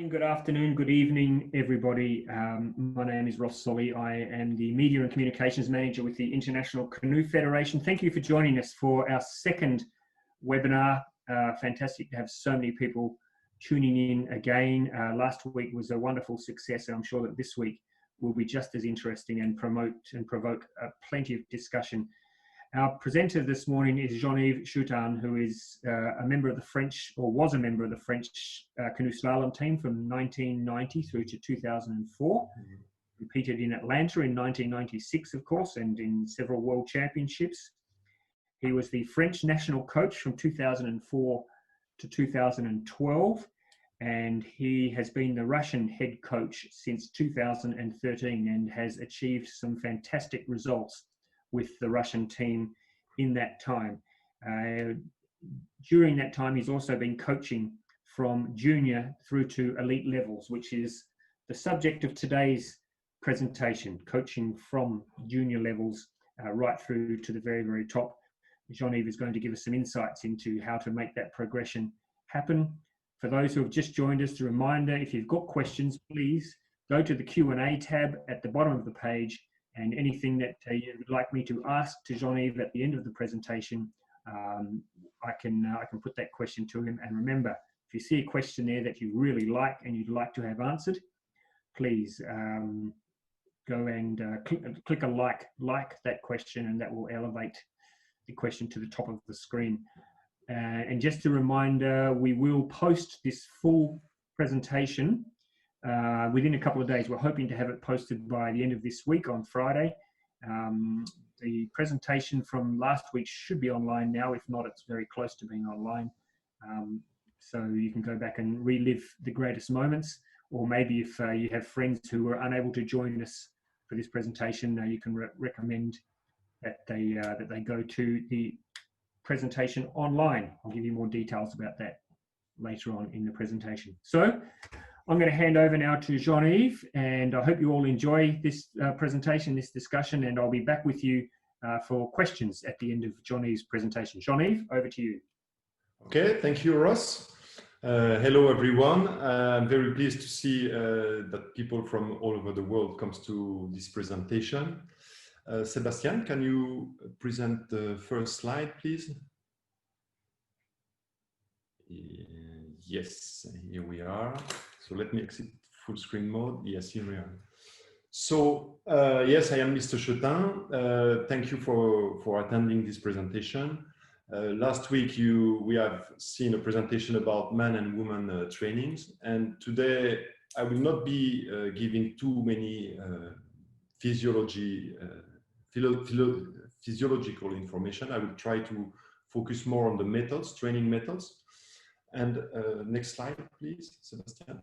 morning, good afternoon, good evening, everybody. My name is Ross Solly. I am the Media and Communications Manager with the International Canoe Federation. Thank you for joining us for our second webinar. Fantastic to have so many people tuning in again. Last week was a wonderful success, and I'm sure that this week will be just as interesting and provoke plenty of discussion. Our presenter this morning is Jean-Yves Cheutin, who is a member of the French, or was a member of the French canoe slalom team from 1990 through to 2004. Competed in Atlanta in 1996, of course, and in several world championships. He was the French national coach from 2004 to 2012, and he has been the Russian head coach since 2013 and has achieved some fantastic results with the Russian team in that time. During that time, he's also been coaching from junior through to elite levels, which is the subject of today's presentation, coaching from junior levels right through to the very, very top. Jean-Yves is going to give us some insights into how to make that progression happen. For those who have just joined us, a reminder, if you've got questions, please go to the Q&A tab at the bottom of the page, and anything that you'd like me to ask to Jean-Yves at the end of the presentation, I can put that question to him. And remember, if you see a question there that you really like and you'd like to have answered, please go and click a like that question, and that will elevate the question to the top of the screen. And just a reminder, we will post this full presentation within a couple of days. We're hoping to have it posted by the end of this week on Friday. The presentation from last week should be online now. If not, it's very close to being online. So you can go back and relive the greatest moments, or maybe if you have friends who were unable to join us for this presentation, you can recommend that they go to the presentation online. I'll give you more details about that later on in the presentation. So I'm going to hand over now to Jean-Yves, and I hope you all enjoy this presentation, this discussion, and I'll be back with you for questions at the end of Jean-Yves' presentation. Jean-Yves, over to you. Okay, thank you, Ross. Hello, everyone. I'm very pleased to see that people from all over the world comes to this presentation. Sebastian, can you present the first slide, please? Yes, here we are. So let me exit full screen mode. Yes, here we are. So yes, I am Mr. Cheutin. Thank you for attending this presentation. Last week we have seen a presentation about men and women trainings, and today I will not be giving too many physiological information. I will try to focus more on the methods, training methods. And next slide, please, Sebastian.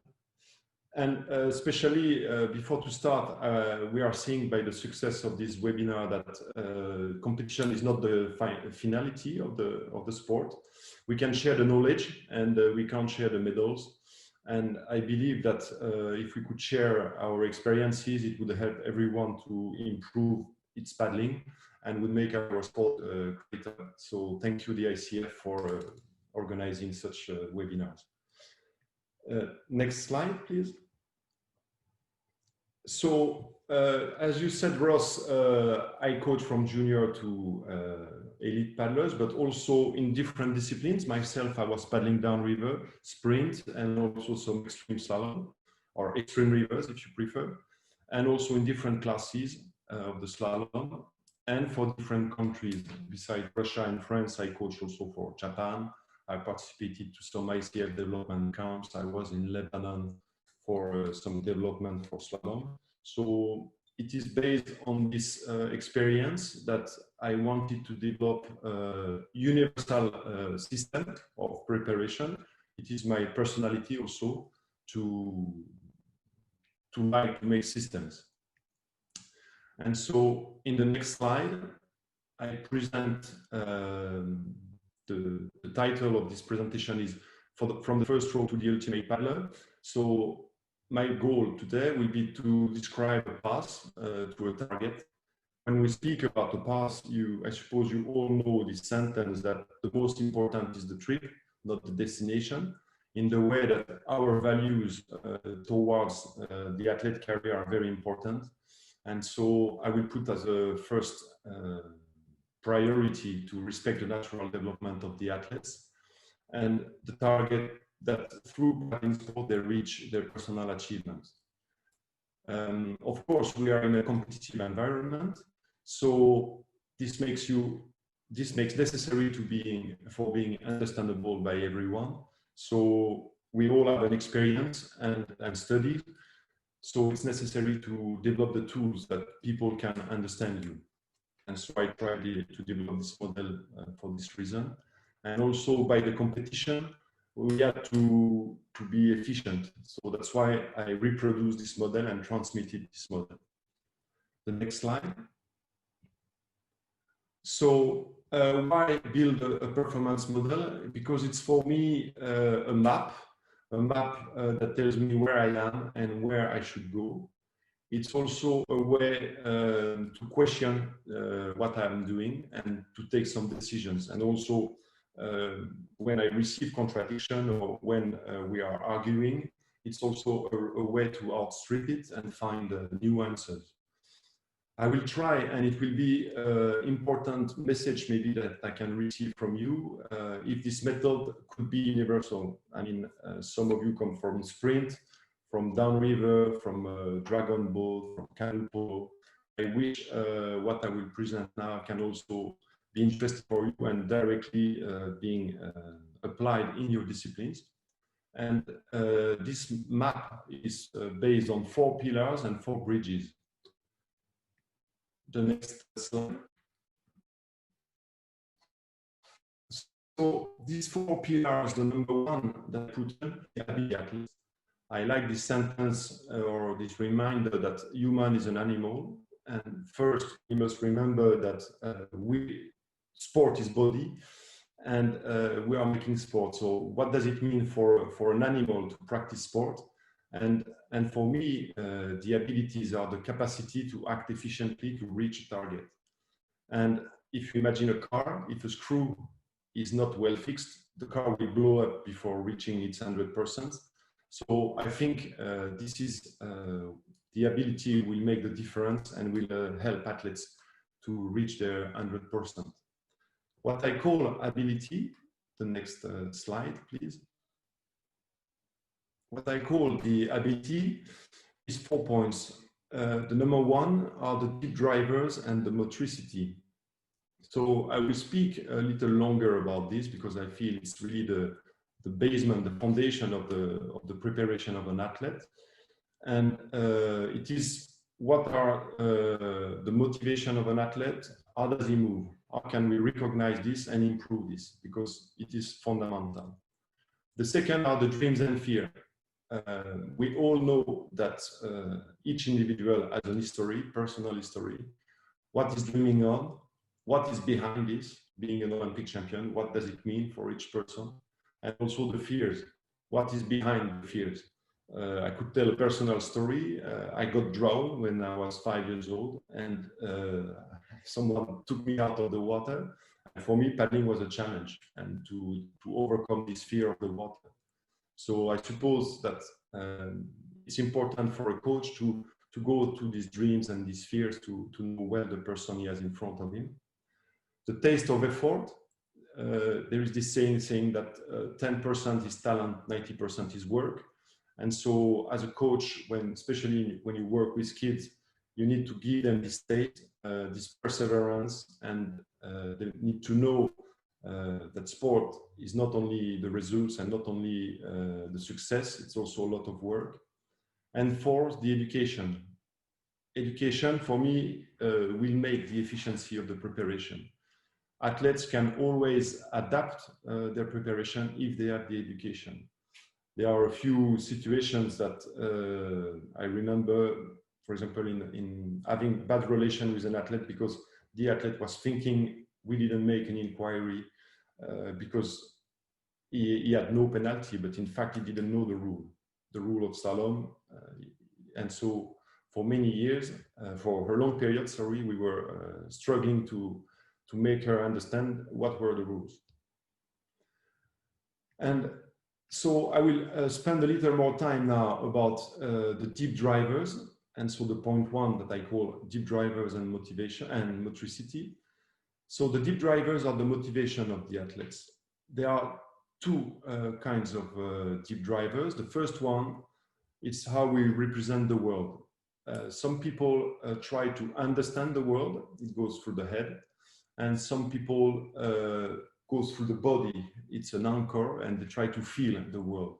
And especially before to start, we are seeing by the success of this webinar that competition is not the finality of the sport. We can share the knowledge, and we can share the medals. And I believe that if we could share our experiences, it would help everyone to improve its paddling and would make our sport greater. So thank you, the ICF, for organizing such webinars. Next slide, please. So as you said, Ross, I coach from junior to elite paddlers, but also in different disciplines. Myself, I was paddling downriver, sprint, and also some extreme slalom, or extreme rivers if you prefer, and also in different classes of the slalom, and for different countries. Besides Russia and France, I coach also for Japan. I participated to some ICF development camps. I was in Lebanon for some development for slalom. So it is based on this experience that I wanted to develop a universal system of preparation. It is my personality also to like to make systems. And so in the next slide, I present the title of this presentation is From the First Row to the Ultimate Paddler. So my goal today will be to describe a path to a target. When we speak about the path, I suppose you all know this sentence that the most important is the trip, not the destination. in the way that our values towards the athlete career are very important. And so I will put as a first priority to respect the natural development of the athletes and the target that through paddling sport they reach their personal achievements. Of course, we are in a competitive environment, so this makes necessary for being understandable by everyone. So we all have an experience and study. So it's necessary to develop the tools that people can understand you. And so I tried to develop this model for this reason. And also by the competition, we had to be efficient. So that's why I reproduced this model and transmitted this model. The next slide. So why build a performance model? Because it's for me a map that tells me where I am and where I should go. It's also a way to question what I'm doing and to take some decisions. And also when I receive contradiction or when we are arguing, it's also a way to outstrip it and find new answers. I will try, and it will be an important message maybe that I can receive from you, if this method could be universal. I mean, some of you come from sprint, from downriver, from dragon boat, from canoe polo. I wish what I will present now can also be interesting for you and directly being applied in your disciplines. And this map is based on 4 pillars and 4 bridges. The next slide. So these 4 pillars, the number 1 that I put in, the athlete. I like this sentence or this reminder that human is an animal. And first, we must remember that sport is body, and we are making sport. So what does it mean for an animal to practice sport? And for me, the abilities are the capacity to act efficiently to reach a target. And if you imagine a car, if a screw is not well fixed, the car will blow up before reaching its 100%. So I think this is the ability will make the difference and will help athletes to reach their 100%. What I call ability, the next slide, please. What I call the ability is 4 points. The number 1 are the deep drivers and the motricity. So I will speak a little longer about this because I feel it's really the basement, the foundation of the preparation of an athlete. And it is what are the motivation of an athlete? How does he move? How can we recognize this and improve this? Because it is fundamental. The second are the dreams and fear. We all know that each individual has an history, personal history. What is dreaming on? What is behind this? Being an Olympic champion, what does it mean for each person? And also the fears. What is behind the fears? I could tell a personal story. I got drowned when I was 5 years old, and someone took me out of the water. And for me, paddling was a challenge, and to overcome this fear of the water. So I suppose that it's important for a coach to go to these dreams and these fears to know where the person he has in front of him. The taste of effort. There is this saying that 10% is talent, 90% is work. And so as a coach, especially when you work with kids, you need to give them this taste, this perseverance, and they need to know that sport is not only the results and not only the success, it's also a lot of work. And fourth, the education. Education, for me, will make the efficiency of the preparation. Athletes can always adapt their preparation if they have the education. There are a few situations that I remember, for example, in having bad relation with an athlete because the athlete was thinking we didn't make an inquiry because he had no penalty, but in fact he didn't know the rule of slalom. And so for many years, for a long period, we were struggling to make her understand what were the rules. And So I will spend a little more time now about the deep drivers. And so the point one that I call deep drivers and motivation and motricity. So the deep drivers are the motivation of the athletes. There are two kinds of deep drivers. The first one is how we represent the world. Some people try to understand the world. It goes through the head. And some people goes through the body. It's an anchor, and they try to feel the world.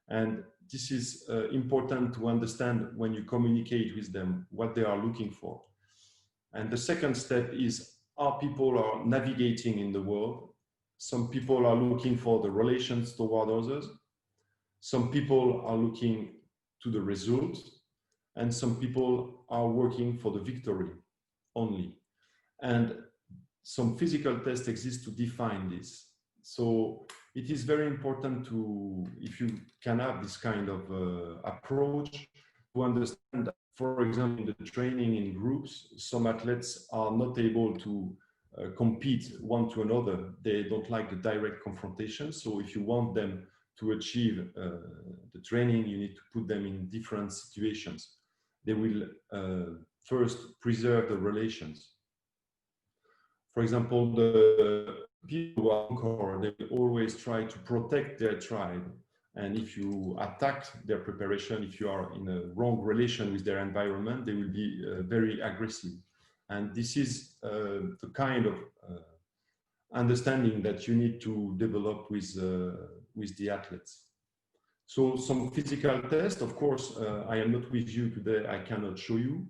And this is important to understand when you communicate with them what they are looking for. And the second step is how people are navigating in the world. Some people are looking for the relations toward others. Some people are looking to the result. And some people are working for the victory only. And some physical tests exist to define this. So it is very important to, if you can have this kind of approach, to understand that, for example, in the training in groups, some athletes are not able to compete one to another. They don't like the direct confrontation. So if you want them to achieve the training, you need to put them in different situations. They will first preserve the relations. For example, the people who are anchor, they will always try to protect their tribe. And if you attack their preparation, if you are in a wrong relation with their environment, they will be very aggressive. And this is the kind of understanding that you need to develop with the athletes. So some physical tests, of course, I am not with you today, I cannot show you,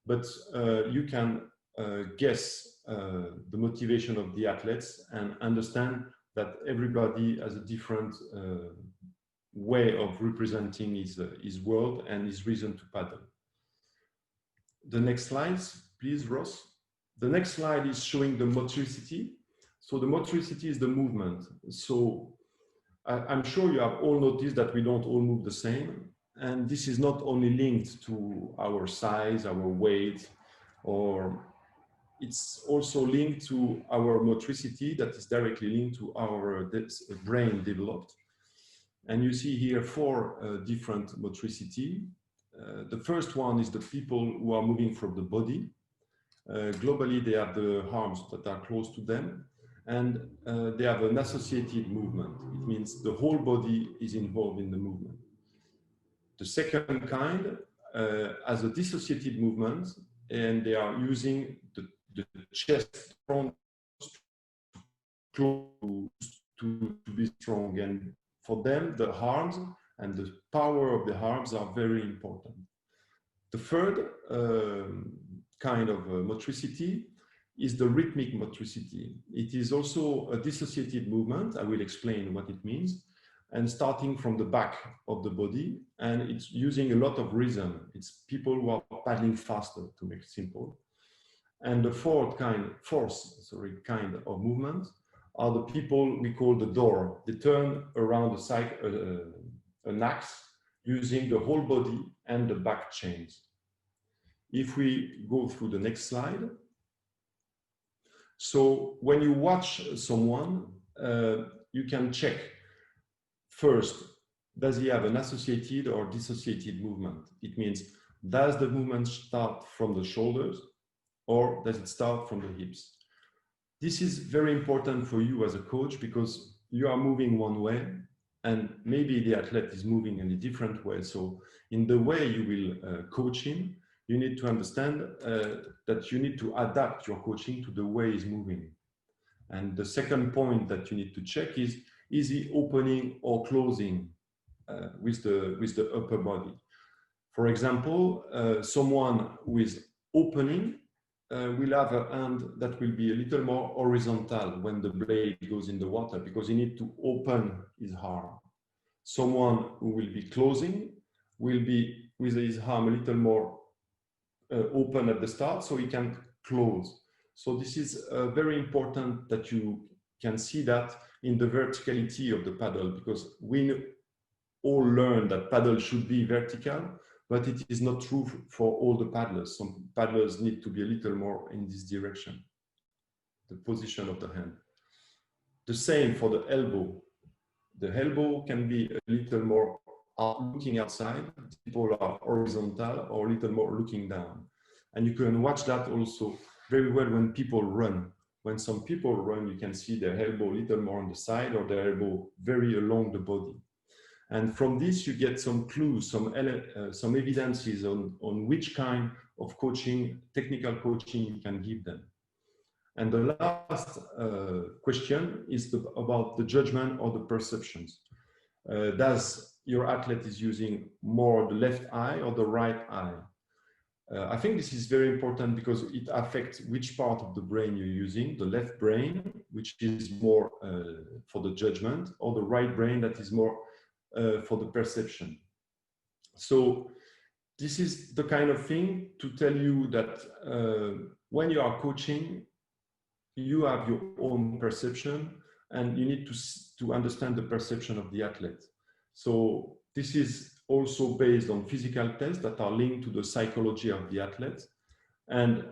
but you can guess the motivation of the athletes and understand that everybody has a different way of representing his world and his reason to paddle. The next slides, please, Ross. The next slide is showing the motricity. So the motricity is the movement. So I'm sure you have all noticed that we don't all move the same. And this is not only linked to our size, our weight, or it's also linked to our motricity that is directly linked to our brain developed. And you see here 4 different motricity. The first one is the people who are moving from the body. Globally, they have the arms that are close to them, and they have an associated movement. It means the whole body is involved in the movement. The second kind has a dissociated movement, and they are using the chest front to be strong. And for them, the arms and the power of the arms are very important. The third kind of motricity is the rhythmic motricity. It is also a dissociated movement. I will explain what it means. And starting from the back of the body, and it's using a lot of rhythm. It's people who are paddling faster, to make it simple. And the fourth kind of movement are the people we call the door. They turn around an axe using the whole body and the back chains. If we go through the next slide. So when you watch someone, you can check first, does he have an associated or dissociated movement? It means, does the movement start from the shoulders or does it start from the hips? This is very important for you as a coach because you are moving one way and maybe the athlete is moving in a different way. So in the way you will coach him, you need to understand that you need to adapt your coaching to the way he's moving. And the second point that you need to check is he opening or closing with the upper body? For example, someone who is opening will have a hand that will be a little more horizontal when the blade goes in the water because he needs to open his arm. Someone who will be closing will be with his arm a little more open at the start so he can close. So this is very important that you can see that in the verticality of the paddle, because we all learn that paddle should be vertical, but it is not true for all the paddlers. Some paddlers need to be a little more in this direction, the position of the hand. The same for the elbow. The elbow can be a little more looking outside. People are horizontal or a little more looking down. And you can watch that also very well when people run. When some people run, you can see their elbow a little more on the side or their elbow very along the body. And from this, you get some clues, some evidences on which kind of coaching, technical coaching you can give them. And the last question is about the judgment or the perceptions. Does your athlete is using more the left eye or the right eye? I think this is very important because it affects which part of the brain you're using, the left brain, which is more for the judgment, or the right brain that is more for the perception. So this is the kind of thing to tell you that when you are coaching, you have your own perception and you need to understand the perception of the athlete. So this is also based on physical tests that are linked to the psychology of the athlete. And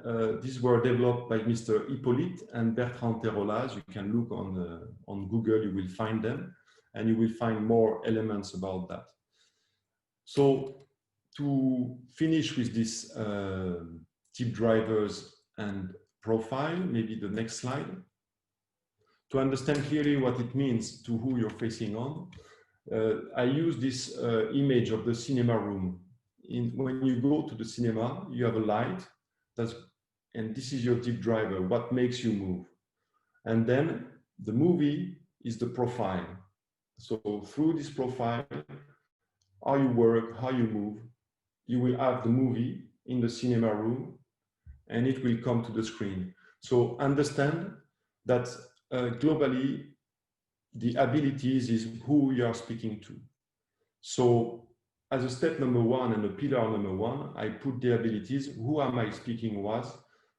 these were developed by Mr. Hippolyte and Bertrand Terrolas. You can look on Google, you will find them, and you will find more elements about that. So to finish with this tip drivers and profile, maybe the next slide, to understand clearly what it means to who you're facing on. I use this image of the cinema room. When you go to the cinema, you have a light, and this is your tip driver, what makes you move. And then the movie is the profile. So through this profile, how you work, how you move, you will have the movie in the cinema room and it will come to the screen. So understand that globally, the abilities is who you are speaking to. So as a step number one and a pillar number one, I put the abilities, who am I speaking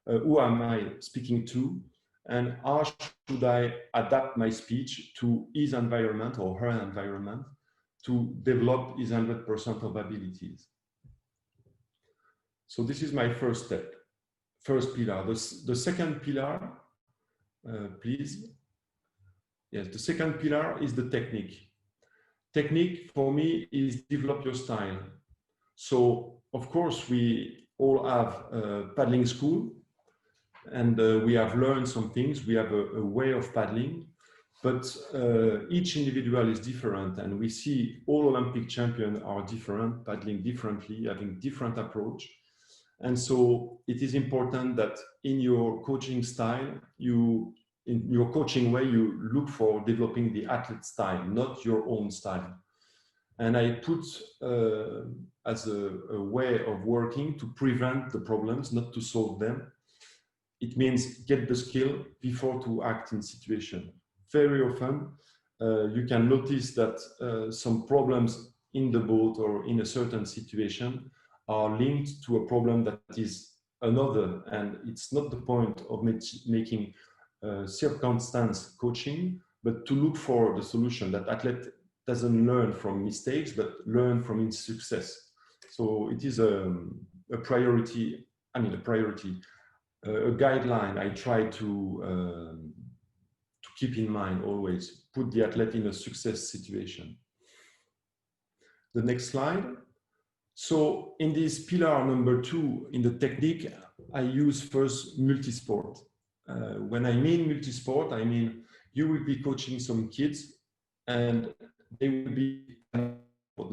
who am I speaking to, and how should I adapt my speech to his environment or her environment to develop his 100% of abilities. So this is my first step, first pillar. The second pillar, please. Yes, the second pillar is the technique. Technique for me is develop your style. So of course we all have paddling school and we have learned some things. We have a way of paddling, but each individual is different, and we see all Olympic champions are different, paddling differently, having different approach. And so it is important that in your coaching style, in your coaching way, you look for developing the athlete style, not your own style. And I put as a way of working to prevent the problems, not to solve them. It means get the skill before to act in situation. Very often, you can notice that some problems in the boat or in a certain situation are linked to a problem that is another, and it's not the point of making circumstance coaching, but to look for the solution that athlete doesn't learn from mistakes, but learn from its success. So it is a priority, a guideline I try to keep in mind always, put the athlete in a success situation. The next slide. So in this pillar number 2, in the technique, I use first multisport. When I mean multisport, I mean you will be coaching some kids and they will be for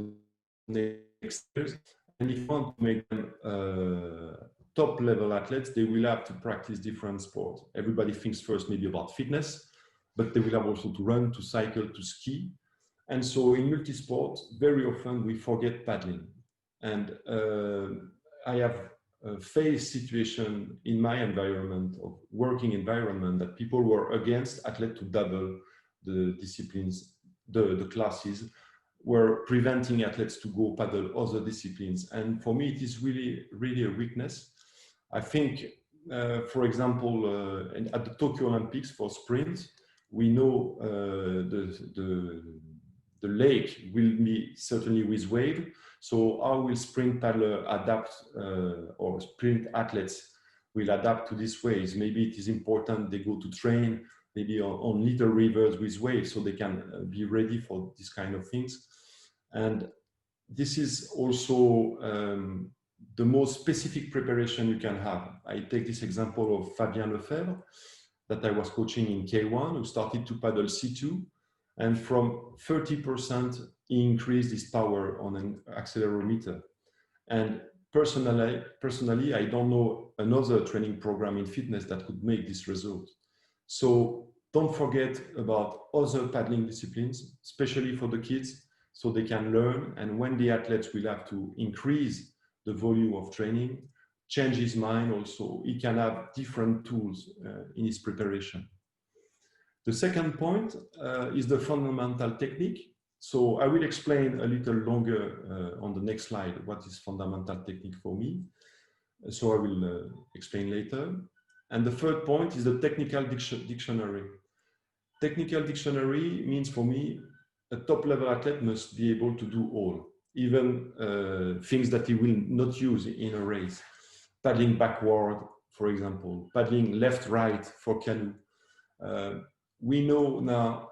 the next years. And if you want to make them top level athletes, they will have to practice different sports. Everybody thinks first maybe about fitness, but they will have also to run, to cycle, to ski. And so in multisport, very often we forget paddling. And I have faced situation in my environment, of working environment, that people were against athletes to double the disciplines, the classes, were preventing athletes to go paddle other disciplines. And for me, it is really, really a weakness. I think, for example, at the Tokyo Olympics for sprint, we know the lake will be certainly with wave. So how will sprint paddler adapt, or sprint athletes will adapt to these waves? Maybe it is important they go to train maybe on little rivers with waves, so they can be ready for this kind of things. And this is also the most specific preparation you can have. I take this example of Fabien Lefebvre that I was coaching in K1, who started to paddle C2, and from 30% he increased his power on an accelerometer. And personally, I don't know another training program in fitness that could make this result. So don't forget about other paddling disciplines, especially for the kids, so they can learn. And when the athletes will have to increase the volume of training, change his mind also, he can have different tools in his preparation. The second point is the fundamental technique. So I will explain a little longer on the next slide what is fundamental technique for me. So I will explain later. And the third point is the technical dictionary. Technical dictionary means for me, a top-level athlete must be able to do all, even things that he will not use in a race. Paddling backward, for example, paddling left-right for canoe. We know now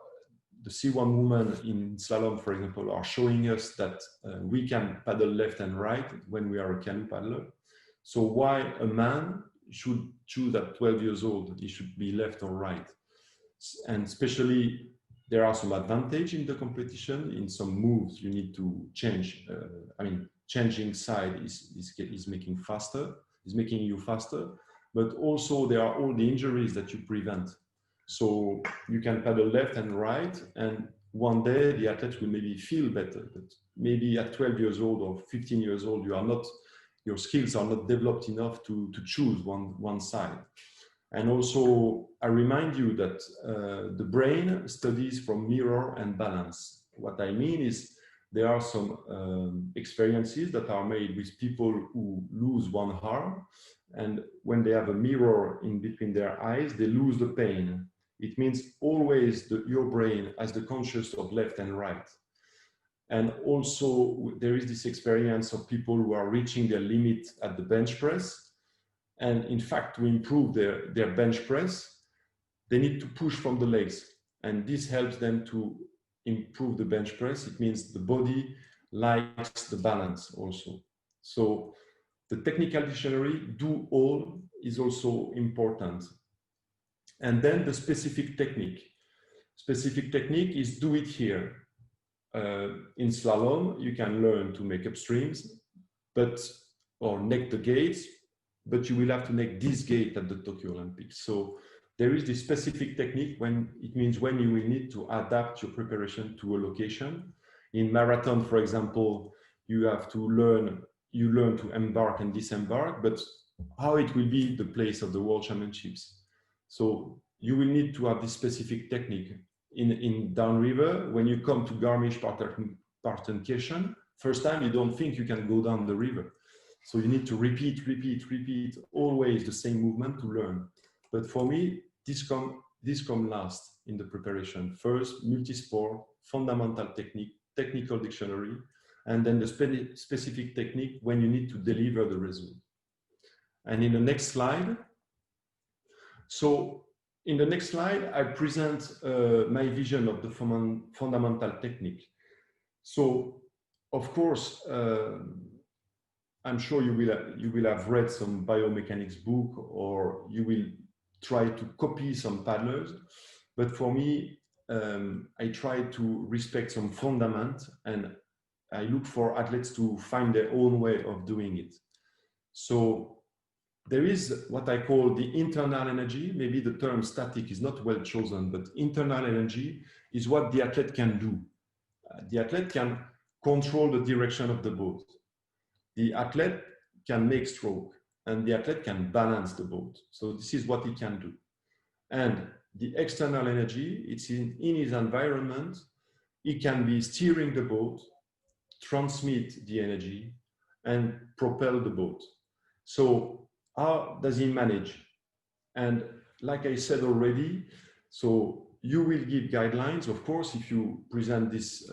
the C1 women in slalom, for example, are showing us that we can paddle left and right when we are a canoe paddler. So why a man should choose at 12 years old, he should be left or right? And especially there are some advantage in the competition. In some moves, you need to change. Changing side is making faster, is making you faster, but also there are all the injuries that you prevent. So you can paddle left and right, and one day the athlete will maybe feel better, but maybe at 12 years old or 15 years old, your skills are not developed enough to choose one side. And also, I remind you that the brain studies from mirror and balance. What I mean is there are some experiences that are made with people who lose one arm, and when they have a mirror in between their eyes, they lose the pain. It means always your brain has the conscious of left and right. And also there is this experience of people who are reaching their limit at the bench press. And in fact, to improve their bench press, they need to push from the legs. And this helps them to improve the bench press. It means the body likes the balance also. So the technical dictionary, do all, is also important. And then the specific technique. Specific technique is do it here. In slalom, you can learn to make upstreams, or neck the gates, but you will have to neck this gate at the Tokyo Olympics. So there is this specific technique when you will need to adapt your preparation to a location. In marathon, for example, you learn to embark and disembark, but how it will be the place of the World Championships. So you will need to have this specific technique. In downriver, when you come to Garmisch-Partenkirchen, first time you don't think you can go down the river. So you need to repeat always the same movement to learn. But for me, this come last in the preparation. First, multisport, fundamental technique, technical dictionary, and then the specific technique when you need to deliver the result. And in the next slide, I present my vision of the fundamental technique. So, of course, I'm sure you will have read some biomechanics book, or you will try to copy some paddlers. But for me, I try to respect some fundament, and I look for athletes to find their own way of doing it. So there is what I call the internal energy. Maybe the term static is not well chosen, but internal energy is what the athlete can do. The athlete can control the direction of the boat. The athlete can make stroke, and the athlete can balance the boat. So this is what he can do. And the external energy, it's in his environment. He can be steering the boat, transmit the energy, and propel the boat. So how does he manage? And like I said already, so you will give guidelines. Of course, if you present this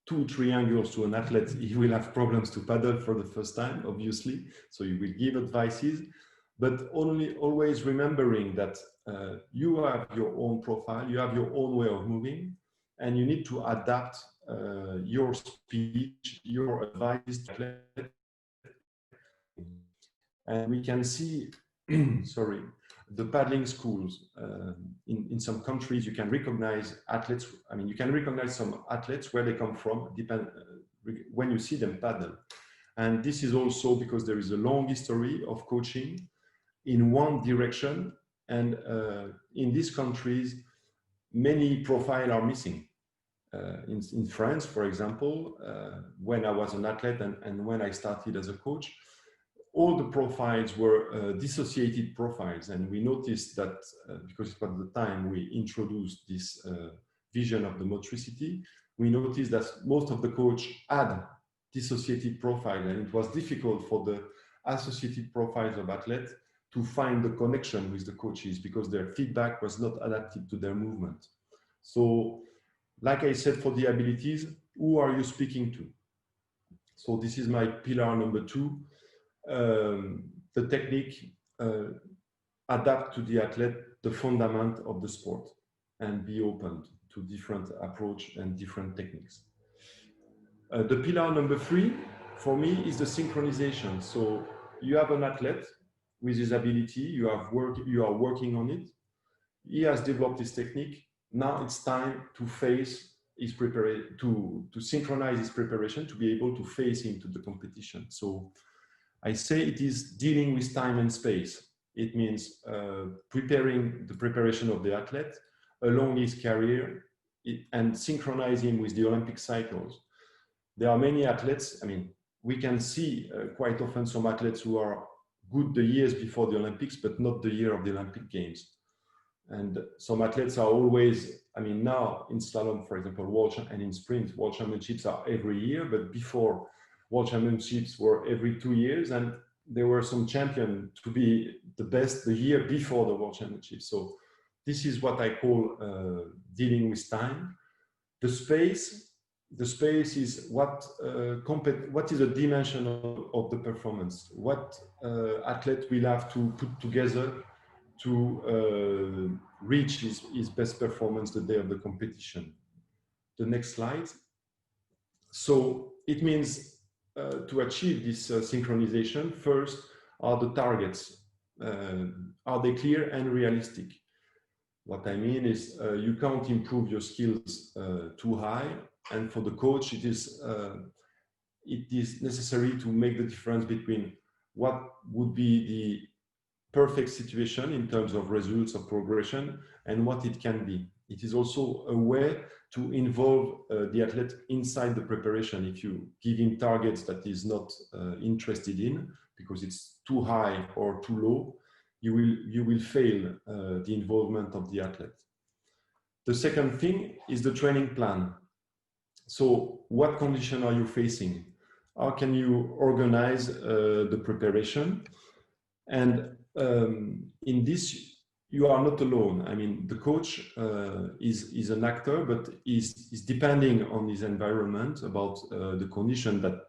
2 triangles to an athlete, he will have problems to paddle for the first time, obviously. So you will give advices, but always remembering that you have your own profile, you have your own way of moving, and you need to adapt your speech, your advice to athlete. And we can see, sorry, the paddling schools. In some countries, you can recognize athletes. I mean, you can recognize some athletes where they come from, when you see them paddle. And this is also because there is a long history of coaching in one direction. And in these countries, many profiles are missing. In France, for example, when I was an athlete and when I started as a coach, all the profiles were dissociated profiles. And we noticed that because it was the time we introduced this vision of the motricity, we noticed that most of the coach had dissociated profile, and it was difficult for the associated profiles of athletes to find the connection with the coaches because their feedback was not adapted to their movement. So, like I said, for the abilities, who are you speaking to? So this is my pillar number 2. The technique, adapt to the athlete the fundament of the sport and be open to different approach and different techniques. The pillar number 3 for me is the synchronization. So you have an athlete with his ability, you are working on it. He has developed his technique. Now it's time to face his preparation, to synchronize his preparation, to be able to face him to the competition. So I say it is dealing with time and space. It means preparing the preparation of the athlete along his career and synchronize him with the Olympic cycles. There are many athletes, I mean, we can see quite often some athletes who are good the years before the Olympics, but not the year of the Olympic Games. And some athletes are always, I mean, now in slalom, for example, and in sprint, World Championships are every year, but before World Championships were every 2 years, and there were some champions to be the best the year before the World Championships. So this is what I call dealing with time. The space is what is the dimension of the performance, what athlete will have to put together to reach his best performance the day of the competition. The next slide. So it means to achieve this synchronization, first are the targets. Are they clear and realistic? What I mean is you can't improve your skills too high, and for the coach it is necessary to make the difference between what would be the perfect situation in terms of results of progression and what it can be. It is also a way to involve the athlete inside the preparation. If you give him targets that he's not interested in because it's too high or too low, you will fail the involvement of the athlete. The second thing is the training plan. So what condition are you facing? How can you organize the preparation? And in this, you are not alone. I mean, the coach is an actor, but is depending on his environment about the condition that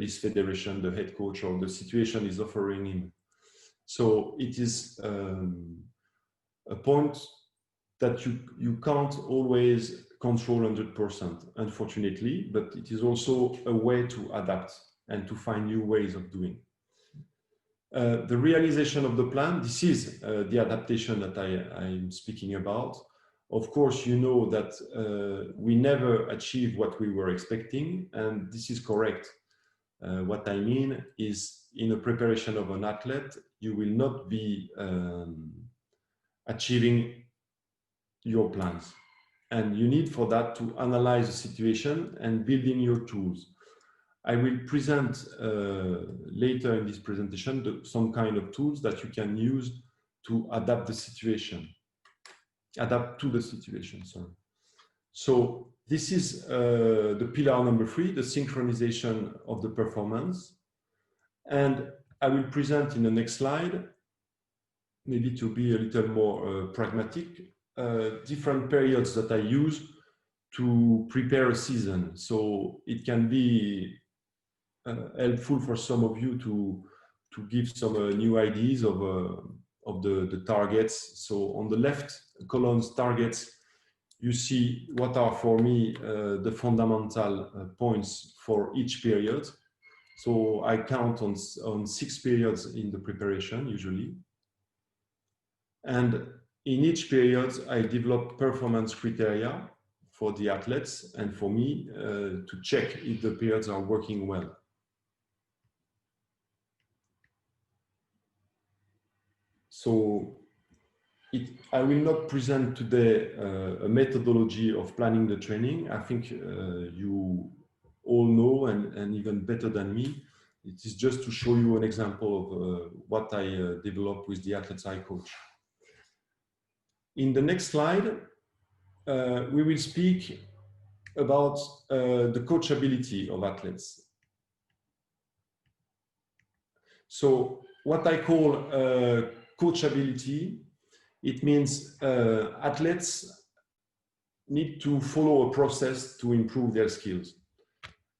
his federation, the head coach, or the situation is offering him. So it is a point that you can't always control 100%, unfortunately, but it is also a way to adapt and to find new ways of doing. The realization of the plan, this is the adaptation that I'm speaking about. Of course, you know that we never achieve what we were expecting, and this is correct. What I mean is, in a preparation of an athlete, you will not be achieving your plans. And you need for that to analyze the situation and building your tools. I will present later in this presentation some kind of tools that you can use to adapt the situation, adapt to the situation, sorry. So this is the pillar number 3, the synchronization of the performance. And I will present in the next slide, maybe to be a little more pragmatic, different periods that I use to prepare a season. So it can be helpful for some of you to give some new ideas of the targets. So on the left columns targets, you see what are for me the fundamental points for each period. So I count on 6 periods in the preparation usually. And in each period, I develop performance criteria for the athletes and for me to check if the periods are working well. So I will not present today a methodology of planning the training. I think you all know, and even better than me, it is just to show you an example of what I develop with the athletes I coach. In the next slide, we will speak about the coachability of athletes. So what I call coachability, it means athletes need to follow a process to improve their skills.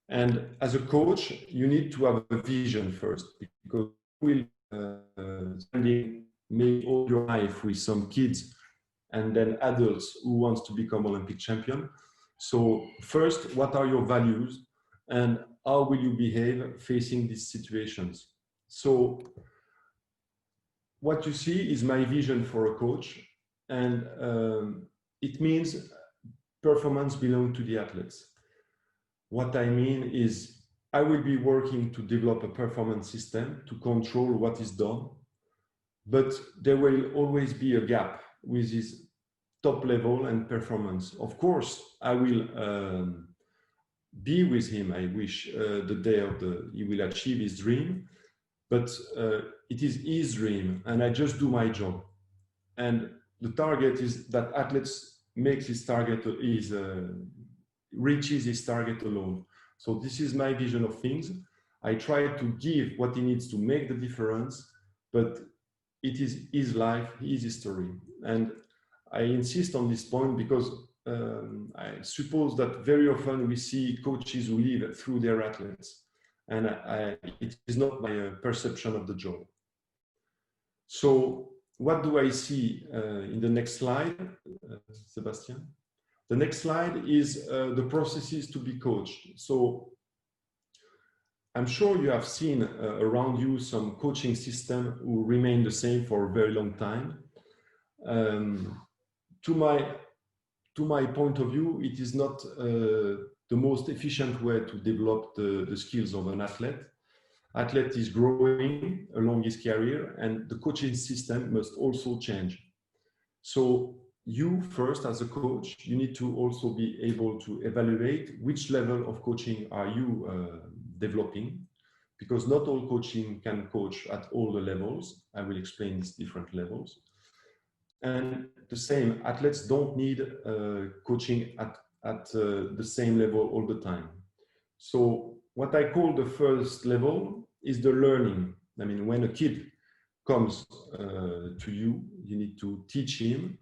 And as a coach, you need to have a vision first, because you will spending maybe all your life with some kids and then adults who wants to become Olympic champion. So first, what are your values and how will you behave facing these situations? So what you see is my vision for a coach, and it means performance belongs to the athletes. What I mean is I will be working to develop a performance system to control what is done, but there will always be a gap with this top level and performance. Of course, I will be with him. I wish the day he will achieve his dream, but it is his dream and I just do my job. And the target is that athletes makes his target, reaches his target alone. So this is my vision of things. I try to give what he needs to make the difference, but it is his life, his history. And I insist on this point because I suppose that very often we see coaches who live through their athletes, and it is not my perception of the job. So what do I see in the next slide, Sebastian? The next slide is the processes to be coached. So I'm sure you have seen around you some coaching system who remain the same for a very long time. To my point of view, it is not the most efficient way to develop the skills of an athlete. Athlete is growing along his career, and the coaching system must also change. So you first, as a coach, you need to also be able to evaluate which level of coaching are you developing, because not all coaching can coach at all the levels. I will explain these different levels. And the same, athletes don't need coaching at the same level all the time. So what I call the first level is the learning. I mean, when a kid comes to you, you need to teach him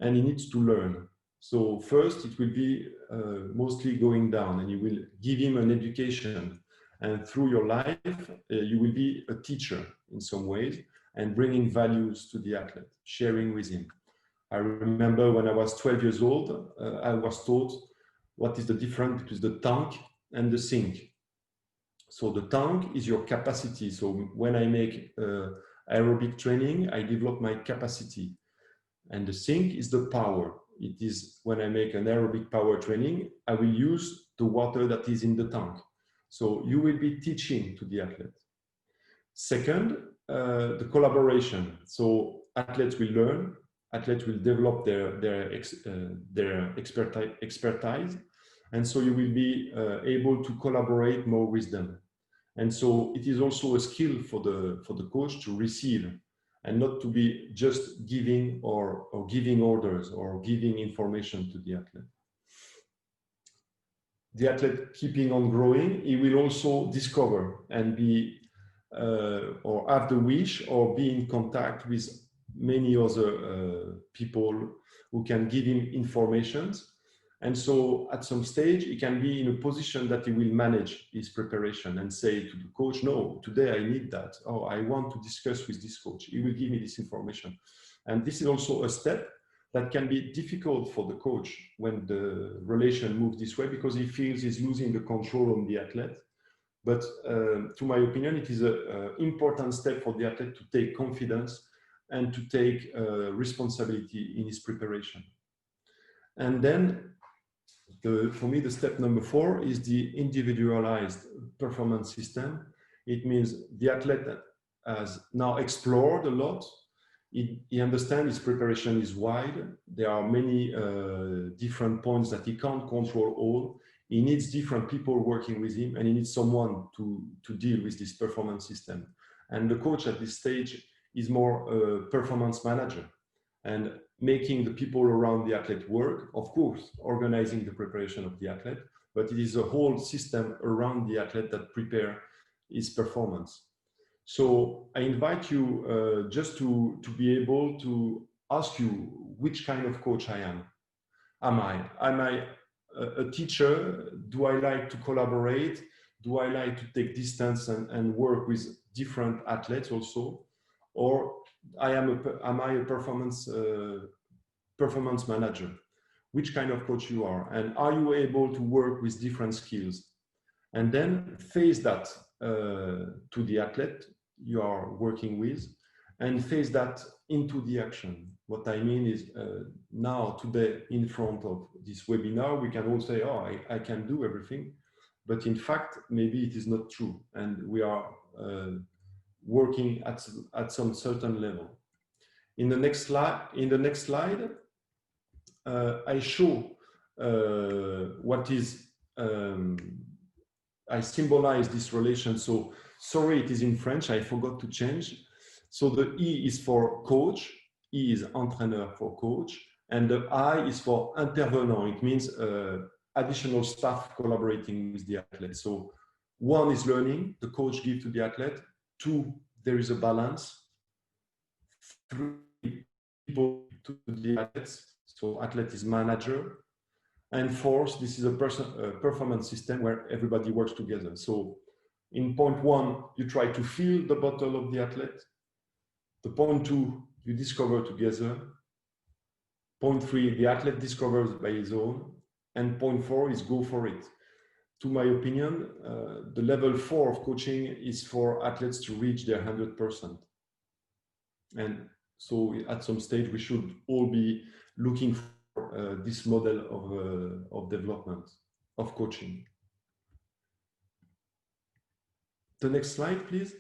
and he needs to learn. So first it will be mostly going down, and you will give him an education. And through your life, you will be a teacher in some ways and bringing values to the athlete, sharing with him. I remember when I was 12 years old, I was taught what is the difference between the tank and the sink. So the tank is your capacity. So when I make aerobic training, I develop my capacity. And the sink is the power. It is when I make an aerobic power training, I will use the water that is in the tank. So you will be teaching to the athlete. Second, the collaboration. So athletes will learn, athletes will develop their expertise, and so you will be able to collaborate more with them. And so it is also a skill for the coach to receive and not to be just giving or giving orders or giving information to the athlete. The athlete keeping on growing, he will also discover and be or have the wish or be in contact with many other people who can give him informations. And so at some stage, he can be in a position that he will manage his preparation and say to the coach, no, today I need that. Oh, I want to discuss with this coach. He will give me this information. And this is also a step that can be difficult for the coach when the relation moves this way, because he feels he's losing the control on the athlete. But to my opinion, it is an important step for the athlete to take confidence and to take responsibility in his preparation. And then, for me, the step number 4 is the individualized performance system. It means the athlete has now explored a lot. He understands his preparation is wide. There are many different points that he can't control all. He needs different people working with him, and he needs someone to deal with this performance system. And the coach at this stage is more a performance manager and making the people around the athlete work, of course, organizing the preparation of the athlete, but it is a whole system around the athlete that prepare his performance. So I invite you just to be able to ask you which kind of coach I am. Am I a teacher? Do I like to collaborate? Do I like to take distance and work with different athletes also? Or am I a performance manager? Which kind of coach you are? And are you able to work with different skills? And then face that to the athlete you are working with, and face that into the action. What I mean is now today in front of this webinar, we can all say, oh, I can do everything. But in fact, maybe it is not true. And we are working at some certain level. In the next slide, I show what is, I symbolize this relation. So sorry, it is in French, I forgot to change. So the E is for coach, E is entraîneur for coach, and the I is for intervenant. It means additional staff collaborating with the athlete. So 1 is learning, the coach gives to the athlete. 2, there is a balance. 3, people to the athletes, so athlete is manager. And 4, this is a performance system where everybody works together. So in point 1, you try to fill the bottle of the athlete. The point 2, you discover together. Point 3, the athlete discovers by his own. And point 4 is go for it. To my opinion, the level 4 of coaching is for athletes to reach their 100%. And so at some stage, we should all be looking for this model of development, of coaching. The next slide, please.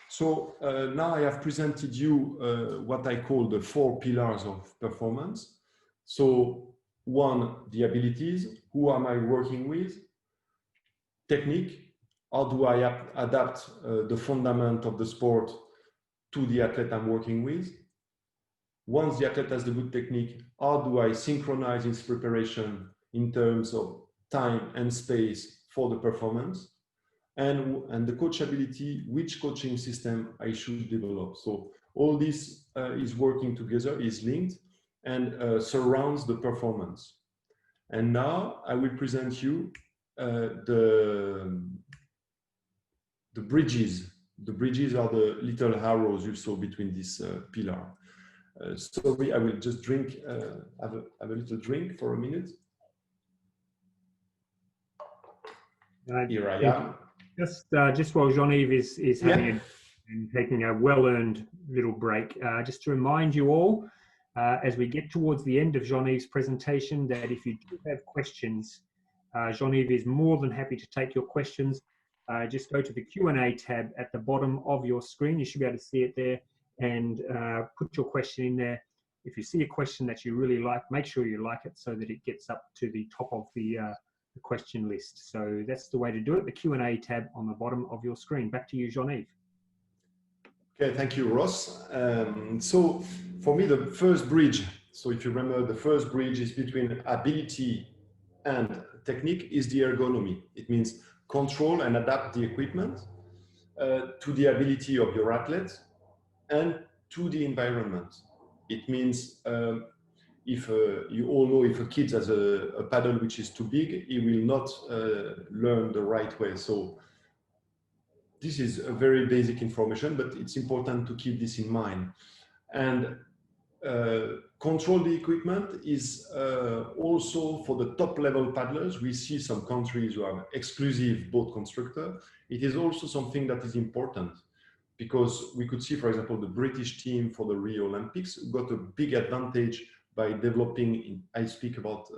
So now I have presented you what I call the 4 pillars of performance. So 1, the abilities. Who am I working with? Technique. How do I adapt the fundament of the sport to the athlete I'm working with? Once the athlete has the good technique, how do I synchronize his preparation in terms of time and space for the performance? And the coachability, which coaching system I should develop. So all this is working together, is linked, and surrounds the performance. And now I will present you the bridges. The bridges are the little arrows you saw between this pillar. Sorry, I will just drink, have a little drink for a minute. Here I am. Just while Jean-Yves is having and taking a well-earned little break, just to remind you all, as we get towards the end of Jean-Yves' presentation, that if you do have questions, Jean-Yves is more than happy to take your questions. Just go to the Q&A tab at the bottom of your screen. You should be able to see it there, and put your question in there. If you see a question that you really like, make sure you like it so that it gets up to the top of the question list. So that's the way to do it, the Q&A tab on the bottom of your screen. Back to you, Jean-Yves. Okay, thank you, Ross. So for me, the first bridge, so if you remember, the first bridge is between ability and technique is the ergonomy. It means control and adapt the equipment to the ability of your athlete and to the environment. It means if you all know, if a kid has a paddle which is too big, he will not learn the right way. So this is a very basic information, but it's important to keep this in mind. And control the equipment is also for the top level paddlers. We see some countries who have exclusive boat constructor. It is also something that is important, because we could see, for example, the British team for the Rio Olympics got a big advantage by developing, I speak about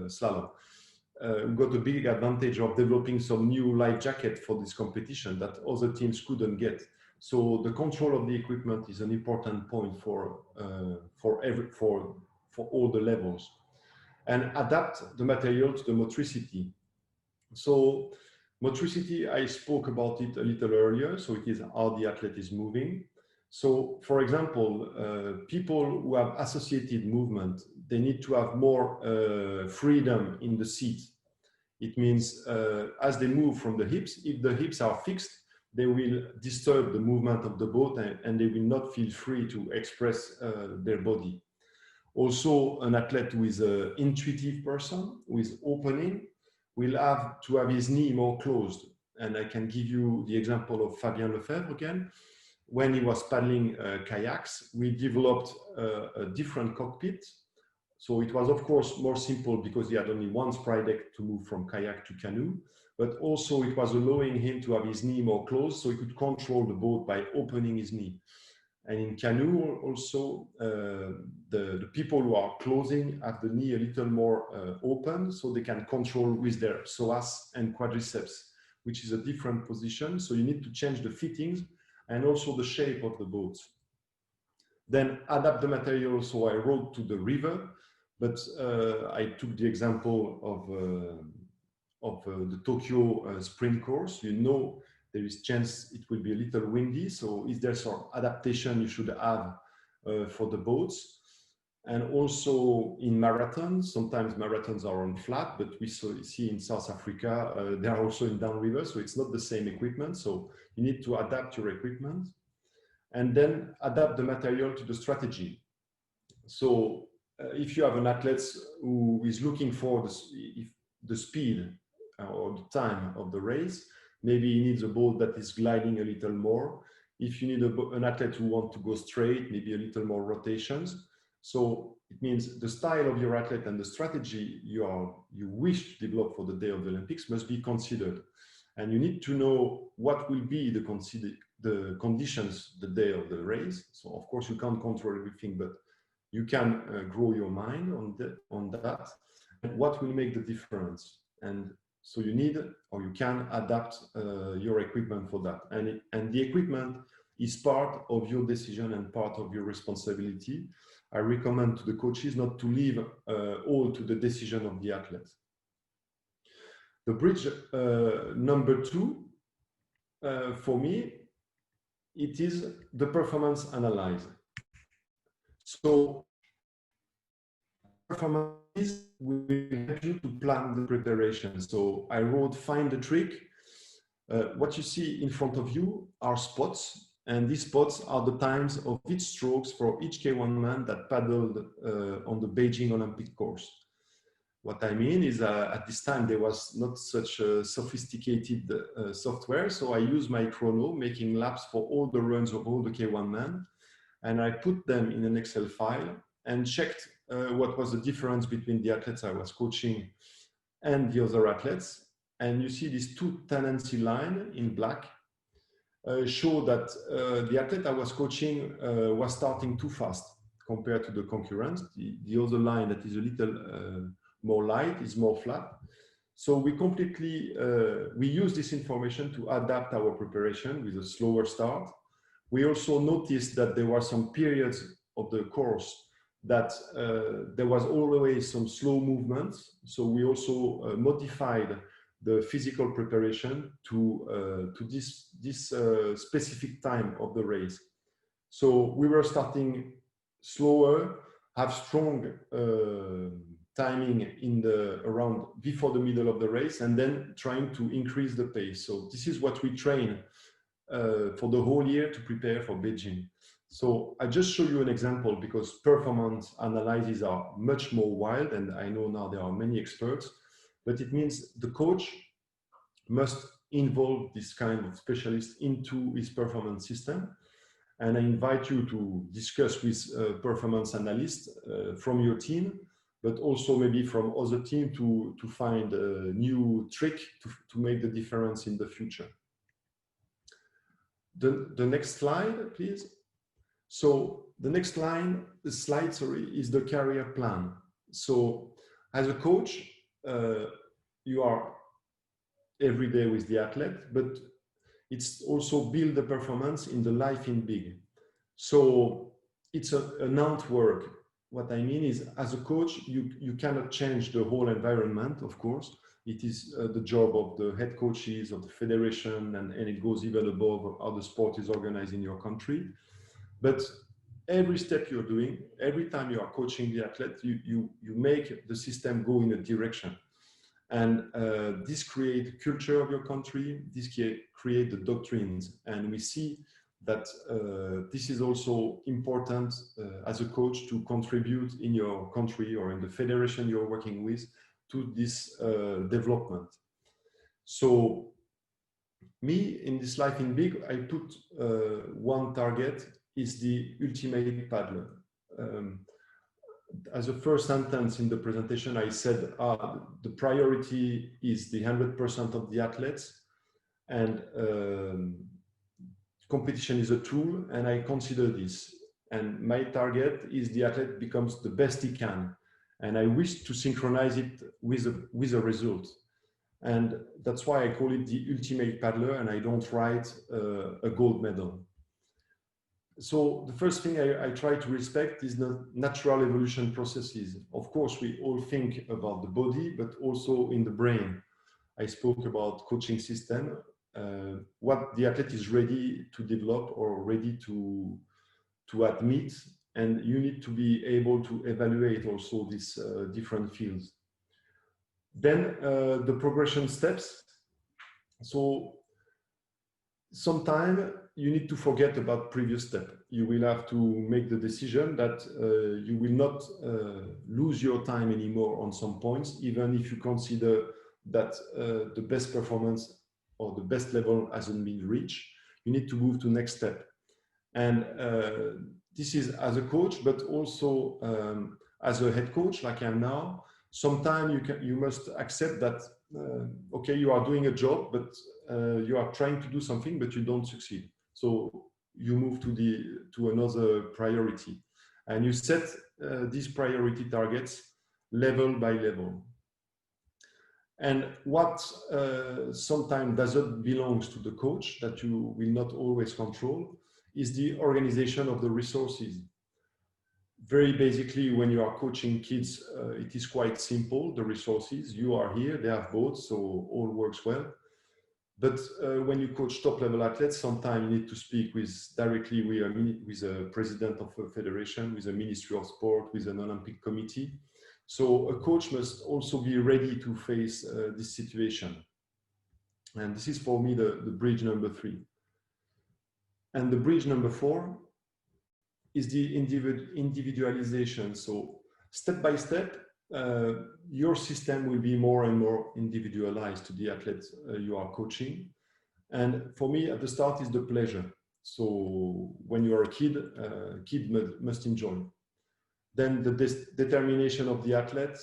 slalom, got a big advantage of developing some new life jacket for this competition that other teams couldn't get. So the control of the equipment is an important point for all the levels, and adapt the material to the motricity. So motricity, I spoke about it a little earlier. So it is how the athlete is moving. So for example, people who have associated movement, they need to have more freedom in the seat. It means as they move from the hips, if the hips are fixed, they will disturb the movement of the boat, and they will not feel free to express their body. Also, an athlete who is an intuitive person, who is opening, will have to have his knee more closed. And I can give you the example of Fabien Lefebvre again. When he was paddling kayaks, we developed a different cockpit. So it was, of course, more simple because he had only one spray deck to move from kayak to canoe, but also it was allowing him to have his knee more closed, so he could control the boat by opening his knee. And in canoe also, the people who are closing have the knee a little more open, so they can control with their psoas and quadriceps, which is a different position. So you need to change the fittings and also the shape of the boat. Then adapt the material. So I rode to the river, but I took the example of the Tokyo sprint course. You know, there is chance it will be a little windy. So is there some adaptation you should have for the boats? And also in marathons, sometimes marathons are on flat, but we see in South Africa, they are also in downriver. So it's not the same equipment. So you need to adapt your equipment and then adapt the material to the strategy. So if you have an athlete who is looking for the speed or the time of the race, maybe he needs a boat that is gliding a little more. If you need an athlete who wants to go straight, maybe a little more rotations. So it means the style of your athlete and the strategy you wish to develop for the day of the Olympics must be considered. And you need to know what will be the conditions the day of the race. So of course you can't control everything, but you can grow your mind on that. What will make the difference? And so you need, or you can adapt your equipment for that. And the equipment is part of your decision and part of your responsibility. I recommend to the coaches not to leave all to the decision of the athlete. The bridge number 2, for me, it is the performance analysis. So performance will help you to plan the preparation. So I wrote, find the trick. What you see in front of you are spots, and these spots are the times of each strokes for each K1 man that paddled on the Beijing Olympic course. What I mean is at this time, there was not such a sophisticated software. So I used my chrono, making laps for all the runs of all the K1 men. And I put them in an Excel file and checked what was the difference between the athletes I was coaching and the other athletes. And you see these 2 tendency lines in black show that the athlete I was coaching was starting too fast compared to the concurrents. The other line that is a little more light is more flat. So we we use this information to adapt our preparation with a slower start. We also noticed that there were some periods of the course that there was always some slow movements. So we also modified the physical preparation to this specific time of the race. So we were starting slower, have strong timing around before the middle of the race, and then trying to increase the pace. So this is what we train for the whole year to prepare for Beijing. So I just show you an example because performance analyses are much more wild, and I know now there are many experts, but it means the coach must involve this kind of specialist into his performance system. And I invite you to discuss with a performance analyst from your team, but also maybe from other team to find a new trick to make the difference in the future. The next slide, please. So the next slide, is the career plan. So as a coach, you are every day with the athlete, but it's also build the performance in the life in big. So it's an outwork. What I mean is, as a coach, you cannot change the whole environment, of course. It is the job of the head coaches of the federation, and it goes even above how the sport is organized in your country. But every step you're doing, every time you are coaching the athlete, you make the system go in a direction. And this creates culture of your country, this create the doctrines. And we see that this is also important as a coach to contribute in your country or in the federation you're working with to this development. So me, in this life in big, I put one target is the ultimate paddler. As a first sentence in the presentation, I said the priority is the 100% of the athletes, and competition is a tool, and I consider this. And my target is the athlete becomes the best he can, and I wish to synchronize it with a result. And that's why I call it the ultimate paddler, and I don't write a gold medal. So the first thing I try to respect is the natural evolution processes. Of course, we all think about the body, but also in the brain. I spoke about coaching system, what the athlete is ready to develop or ready to admit, and you need to be able to evaluate also these different fields. Then the progression steps. So sometimes you need to forget about previous step. You will have to make the decision that you will not lose your time anymore on some points, even if you consider that the best performance or the best level hasn't been reached. You need to move to next step. And this is as a coach, but also as a head coach, like I am now. Sometimes you must accept that, okay, you are doing a job, but you are trying to do something, but you don't succeed. So you move to another priority, and you set these priority targets level by level. And what sometimes doesn't belong to the coach, that you will not always control, is the organization of the resources. Very basically, when you are coaching kids, it is quite simple, the resources. You are here, they have both, so all works well. But when you coach top-level athletes, sometimes you need to speak directly with a president of a federation, with a ministry of sport, with an Olympic committee. So a coach must also be ready to face this situation. And this is for me the bridge number 3. And the bridge number 4 is the individualization. So step by step, your system will be more and more individualized to the athletes you are coaching. And for me, at the start is the pleasure. So when you are a kid must enjoy. Then the determination of the athlete,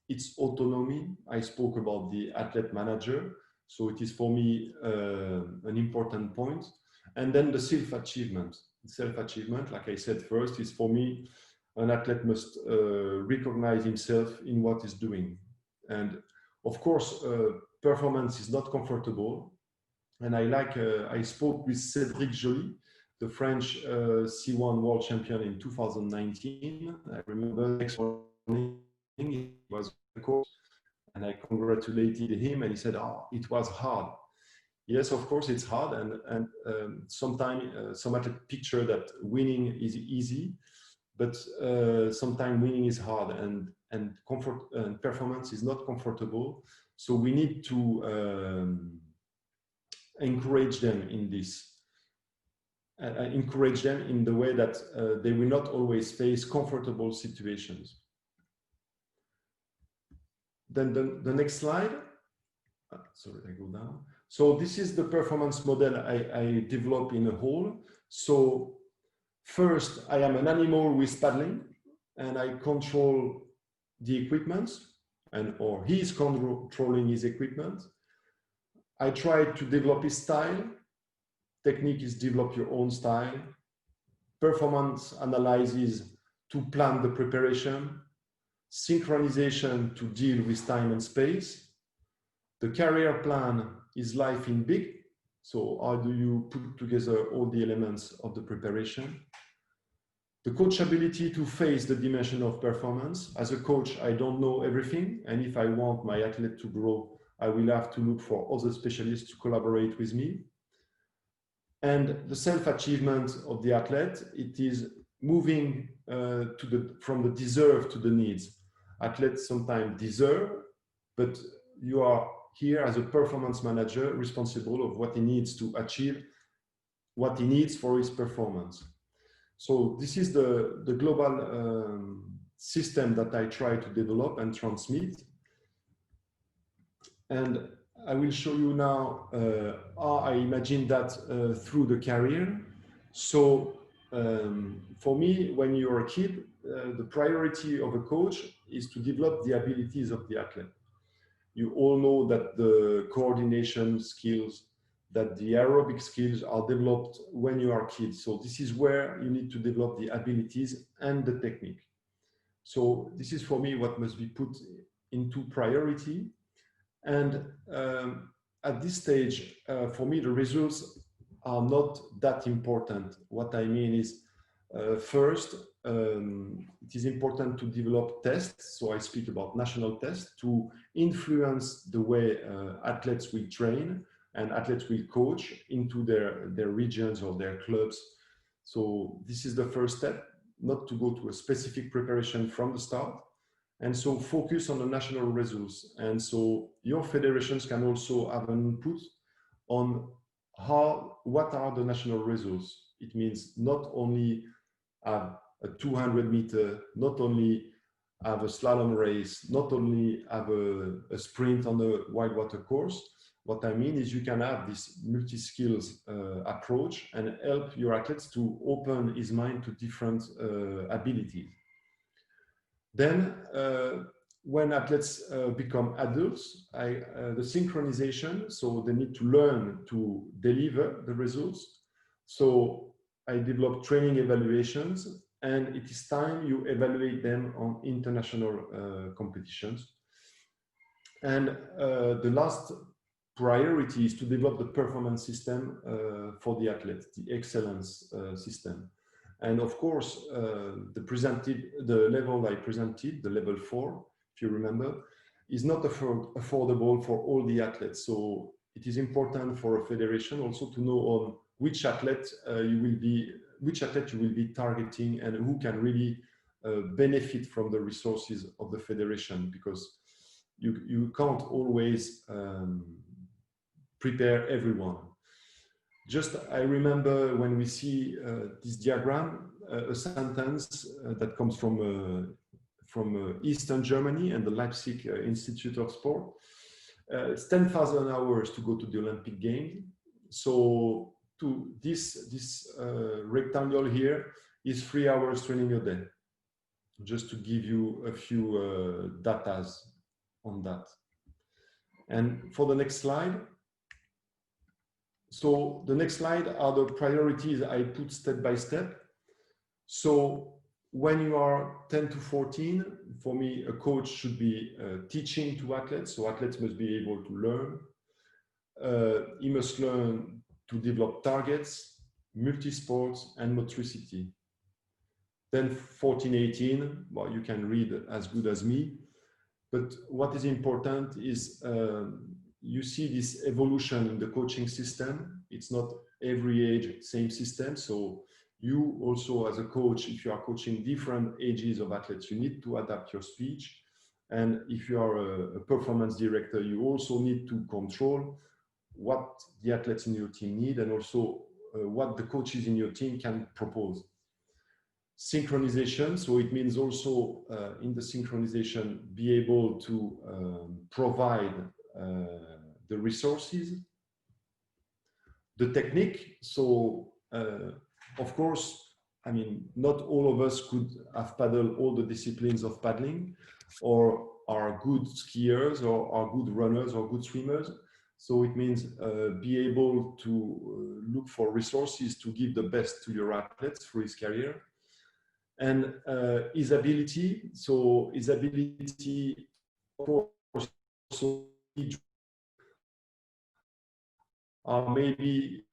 its autonomy. I spoke about the athlete manager. So it is for me an important point. And then the self-achievement. Self-achievement, like I said first, is for me, an athlete must recognize himself in what he's doing. And of course, performance is not comfortable. And I spoke with Cédric Joly, the French C1 world champion in 2019. I remember next morning he was on course, and I congratulated him, and he said, "Oh, it was hard." Yes, of course it's hard, and sometimes some athletes picture that winning is easy, but sometimes winning is hard, and comfort and performance is not comfortable. So we need to encourage them in this. encourage them in the way that they will not always face comfortable situations. Then the next slide. Sorry, I go down. So this is the performance model I develop in a whole. So first, I am an animal with paddling, and I control the equipment, or he is controlling his equipment. I try to develop his style. Technique is develop your own style. Performance analysis to plan the preparation. Synchronization to deal with time and space. The career plan is life in big. So how do you put together all the elements of the preparation? The coachability to face the dimension of performance. As a coach, I don't know everything. And if I want my athlete to grow, I will have to look for other specialists to collaborate with me. And the self-achievement of the athlete, it is moving from the deserve to the needs. Athletes sometimes deserve, but you are here as a performance manager responsible of what he needs to achieve, what he needs for his performance. So this is the global system that I try to develop and transmit. And I will show you now how I imagine that through the career. So for me, when you're a kid, the priority of a coach is to develop the abilities of the athlete. You all know that the coordination skills, that the aerobic skills are developed when you are kids. So this is where you need to develop the abilities and the technique. So this is for me what must be put into priority. And at this stage, for me, the results are not that important. What I mean is, first, it is important to develop tests. So I speak about national tests to influence the way athletes will train and athletes will coach into their regions or their clubs. So this is the first step, not to go to a specific preparation from the start. And so focus on the national results. And so your federations can also have an input on what are the national results. It means not only have a 200 meter, not only have a slalom race, not only have a sprint on the whitewater course. What I mean is you can have this multi-skills approach and help your athletes to open his mind to different abilities. Then, when athletes become adults, the synchronization, so they need to learn to deliver the results. So I develop training evaluations, and it is time you evaluate them on international competitions. And the last priority is to develop the performance system for the athletes, the excellence system. And of course, the level I presented, the level 4, if you remember, is not affordable for all the athletes. So it is important for a federation also to know on which athlete you will be targeting and who can really benefit from the resources of the federation, because you can't always prepare everyone. Just, I remember when we see this diagram, a sentence that comes from Eastern Germany and the Leipzig Institute of Sport. It's 10,000 hours to go to the Olympic Games. So to this rectangle here is 3 hours training a day. Just to give you a few datas on that. And for the next slide. So the next slide are the priorities I put step by step. So when you are 10 to 14, for me, a coach should be teaching to athletes. So athletes must be able to learn. He must learn to develop targets, multi-sports, and motricity. Then 14, 18, well, you can read as good as me. But what is important is you see this evolution in the coaching system. It's not every age, same system. So you also, as a coach, if you are coaching different ages of athletes, you need to adapt your speech. And if you are a performance director, you also need to control what the athletes in your team need, and also what the coaches in your team can propose. Synchronization, so it means also in the synchronization, be able to provide the resources, the technique. So of course, I mean, not all of us could have paddled all the disciplines of paddling, or are good skiers, or are good runners, or good swimmers. So it means be able to look for resources to give the best to your athletes through his career. And his ability, so his ability, of course, also are maybe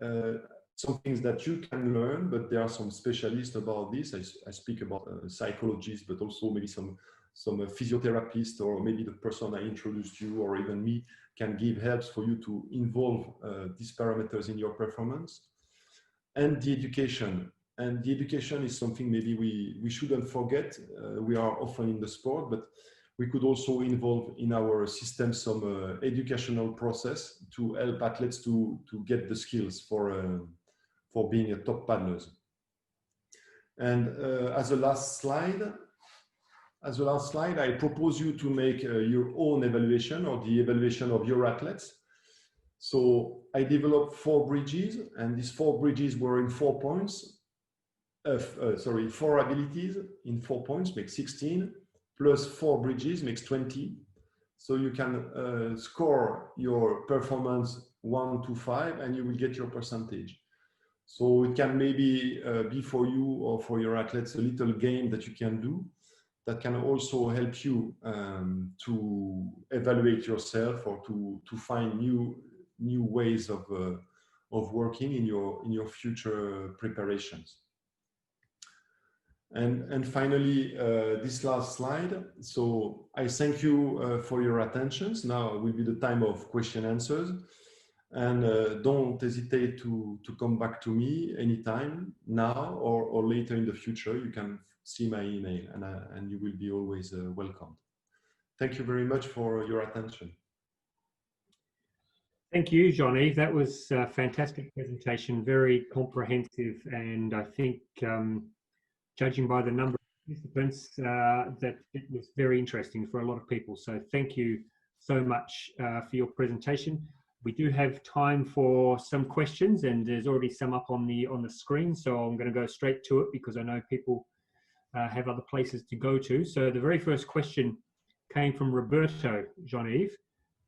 some things that you can learn, but there are some specialists about this. I speak about psychologists, but also maybe some physiotherapists, or maybe the person I introduced you, or even me, can give helps for you to involve these parameters in your performance. And the education. And the education is something maybe we shouldn't forget. We are often in the sport, but we could also involve in our system some educational process to help athletes to get the skills for being a top paddlers. And as a last slide, I propose you to make your own evaluation, or the evaluation of your athletes. So I developed 4 bridges, and these 4 bridges were in 4 points. 4 abilities in 4 points makes 16, plus 4 bridges makes 20. So you can score your performance 1 to 5, and you will get your percentage. So it can maybe be for you or for your athletes a little game that you can do that can also help you to evaluate yourself, or to find new ways of working in your future preparations. And finally, this last slide. So I thank you for your attentions. Now will be the time of question answers. And don't hesitate to come back to me anytime, now or later in the future. You can see my email, and you will be always welcomed. Thank you very much for your attention. Thank you, Jean-Yves. That was a fantastic presentation, very comprehensive, and I think judging by the number of participants, that it was very interesting for a lot of people. So thank you so much for your presentation. We do have time for some questions, and there's already some up on the screen. So I'm going to go straight to it because I know people have other places to go to. So the very first question came from Roberto, Jean-Yves.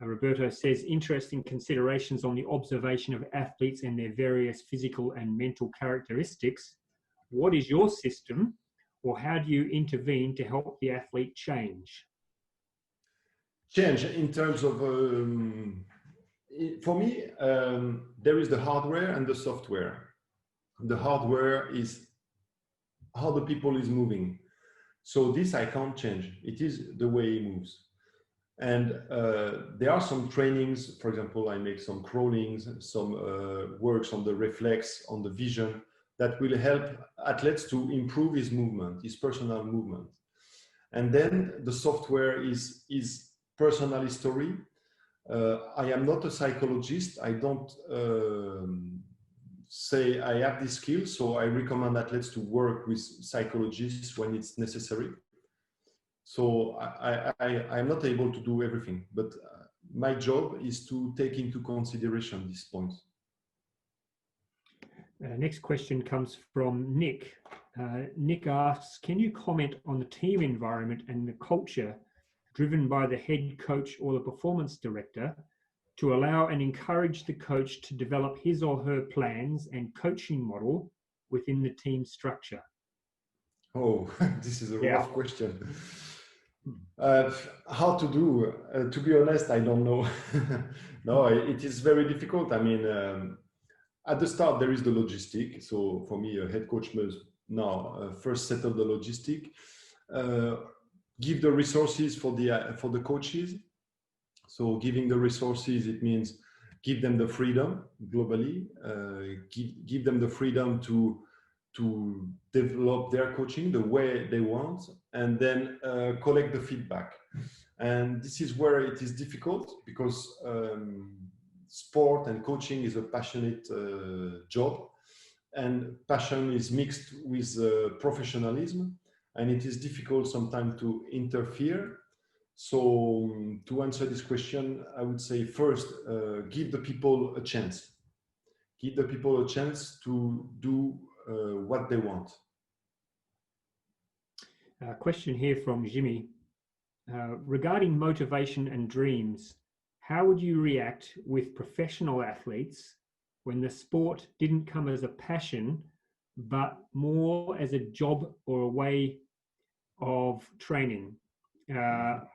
Roberto says, interesting considerations on the observation of athletes and their various physical and mental characteristics. What is your system, or how do you intervene to help the athlete change? Change in terms of, for me, there is the hardware and the software. The hardware is how the people is moving. So this I can't change. It is the way he moves. And there are some trainings, for example, I make some crawlings, some works on the reflex, on the vision, that will help athletes to improve his movement, his personal movement. And then the software is personal history. I am not a psychologist. I don't say I have this skill, so I recommend athletes to work with psychologists when it's necessary. So I'm not able to do everything, but my job is to take into consideration these points. Next question comes from Nick. Nick asks, can you comment on the team environment and the culture driven by the head coach or the performance director to allow and encourage the coach to develop his or her plans and coaching model within the team structure? Oh, this is a rough question. How to do? To be honest, I don't know. No, it is very difficult. I mean, at the start, there is the logistic. So for me, a head coach must now first settle the logistic, give the resources for the coaches. So giving the resources, it means give them the freedom globally, give them the freedom to develop their coaching the way they want, and then collect the feedback. And this is where it is difficult, because sport and coaching is a passionate job. and passion is mixed with professionalism, and it is difficult sometimes to interfere. So to answer this question, I would say first, give the people a chance. Give the people a chance to do what they want. A question here from Jimmy. Regarding motivation and dreams, how would you react with professional athletes when the sport didn't come as a passion, but more as a job or a way of training? But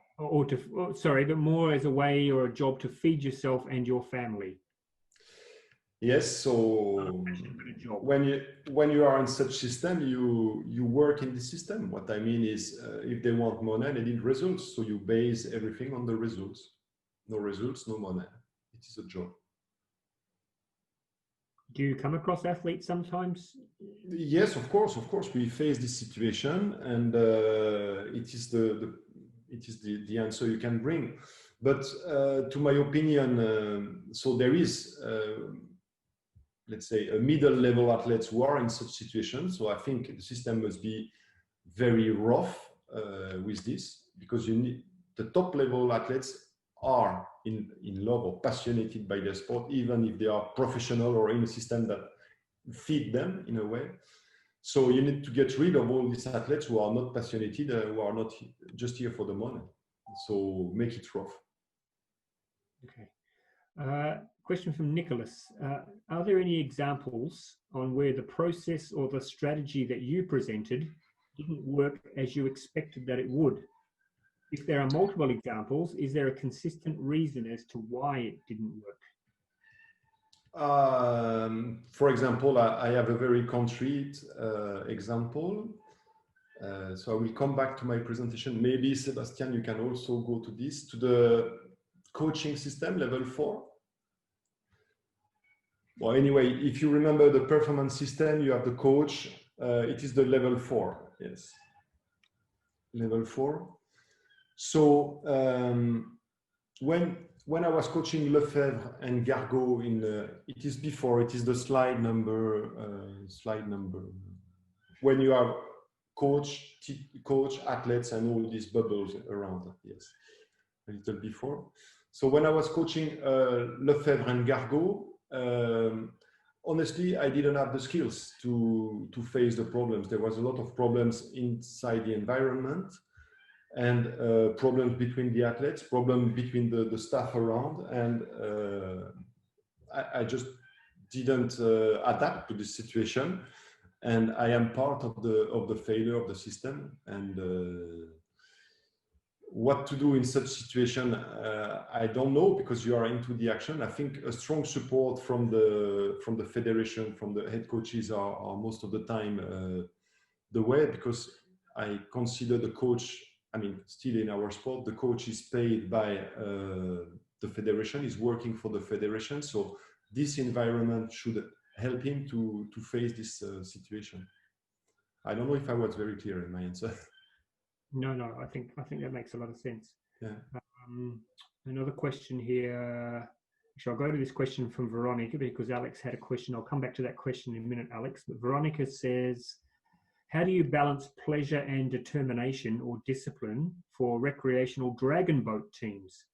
more as a way or a job to feed yourself and your family. Yes, so when you are in such system, you work in the system. What I mean is, if they want money, they need results. So you base everything on the results. No results, no money. It is a job. Do you come across athletes sometimes? Yes, of course. We face this situation, and it is the answer you can bring. But to my opinion, so there is. Let's say a middle level athletes who are in such situations. So I think the system must be very rough with this, because you need the top level athletes are in love or passionate by their sport, even if they are professional or in a system that feed them in a way. So you need to get rid of all these athletes who are not passionate, who are not just here for the money. So make it rough. Okay. Question from Nicholas. Are there any examples on where the process or the strategy that you presented didn't work as you expected that it would? If there are multiple examples, is there a consistent reason as to why it didn't work? For example, I have a very concrete example. So I will come back to my presentation. Maybe, Sebastian, you can also go to this, to the coaching system, level 4. Well, anyway, if you remember the performance system, you have the coach. It is the level 4. Yes, level 4. So when I was coaching Lefebvre and Gargaud it is the slide number. When you have coach, athletes, and all these bubbles around. Yes, a little before. So when I was coaching Lefebvre and Gargaud, honestly, I didn't have the skills to face the problems. There was a lot of problems inside the environment, and problems between the athletes, problems between the staff around, and I just didn't adapt to this situation, and I am part of the failure of the system. And what to do in such situation, I don't know, because you are into the action. I think a strong support from the federation, from the head coaches are most of the time the way, because I consider the coach, I mean, still in our sport, the coach is paid by the federation, is working for the federation. So this environment should help him to face this situation. I don't know if I was very clear in my answer. No, I think that makes a lot of sense. Yeah. Another question here. Actually, I'll go to this question from Veronica, because Alex had a question. I'll come back to that question in a minute, Alex. But Veronica says, how do you balance pleasure and determination or discipline for recreational dragon boat teams?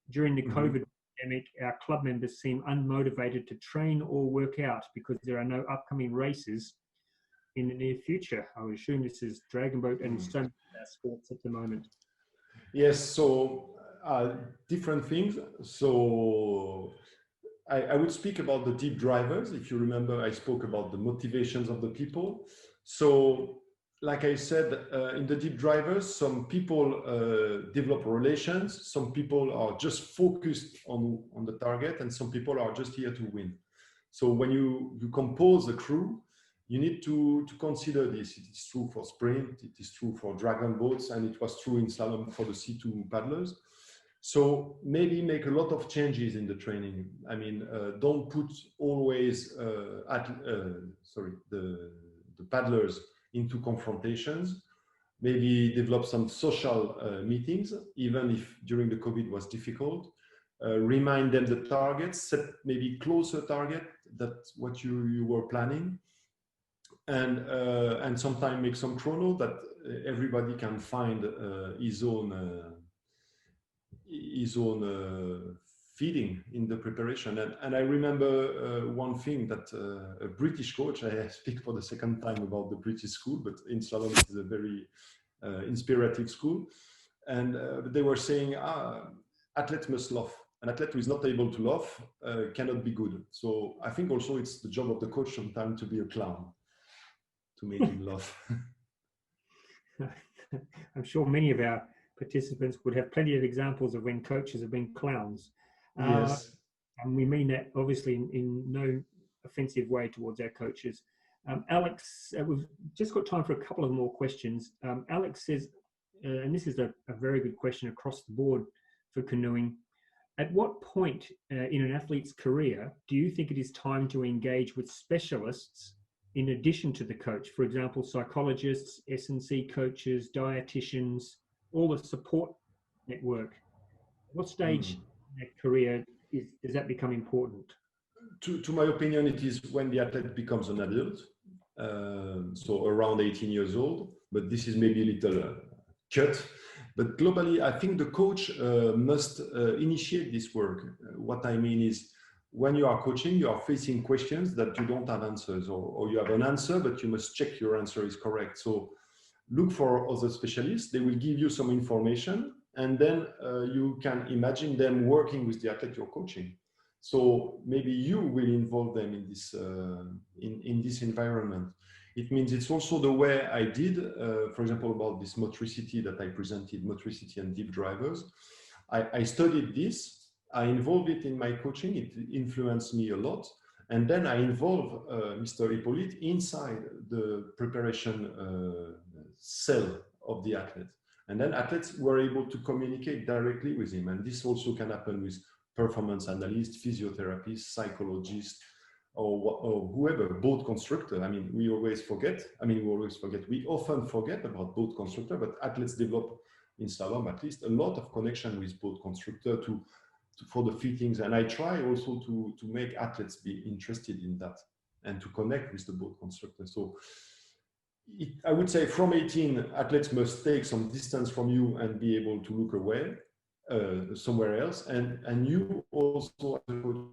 During the COVID pandemic, our club members seem unmotivated to train or work out because there are no upcoming races in the near future. I would assume this is dragon boat and so many sports at the moment. Yes, so different things. So I would speak about the deep drivers. If you remember, I spoke about the motivations of the people. So like I said, in the deep drivers, some people develop relations, some people are just focused on the target, and some people are just here to win. So when you compose a crew, you need to consider this. It is true for sprint, it is true for dragon boats, and it was true in slalom for the C2 paddlers. So maybe make a lot of changes in the training. I mean, don't put always the paddlers into confrontations. Maybe develop some social meetings, even if during the COVID was difficult. Remind them the targets, set maybe closer target than what you were planning. and sometimes make some chrono that everybody can find his own feeding in the preparation. And I remember one thing that a British coach, I speak for the second time about the British school, but in slalom it is a very inspirative school. And they were saying, athletes must laugh. An athlete who is not able to laugh cannot be good. So I think also it's the job of the coach sometimes to be a clown, to make him laugh. I'm sure many of our participants would have plenty of examples of when coaches have been clowns. Yes. And we mean that obviously in no offensive way towards our coaches. Alex, we've just got time for a couple of more questions. Alex says, and this is a very good question across the board for canoeing, at what point in an athlete's career do you think it is time to engage with specialists in addition to the coach? For example, psychologists, S&C coaches, dietitians, all the support network. At what stage in their career does that become important? To my opinion, it is when the athlete becomes an adult, so around 18 years old, but this is maybe a little cut. But globally, I think the coach must initiate this work. What I mean is, when you are coaching, you are facing questions that you don't have answers, or you have an answer, but you must check your answer is correct. So look for other specialists. They will give you some information, and then you can imagine them working with the athlete you're coaching. So maybe you will involve them in this in this environment. It means it's also the way I did, for example, about this Motricity that I presented, Motricity and deep drivers. I studied this, I involved it in my coaching, it influenced me a lot. And then I involved Mr. Hippolyte inside the preparation cell of the athlete. And then athletes were able to communicate directly with him. And this also can happen with performance analysts, physiotherapists, psychologists, or whoever, boat constructor. I mean, we often forget about boat constructor, but athletes develop in slalom at least a lot of connection with boat constructor for the fittings. And I try also to make athletes be interested in that and to connect with the boat constructor. So I would say from 18, athletes must take some distance from you and be able to look away somewhere else. And you also have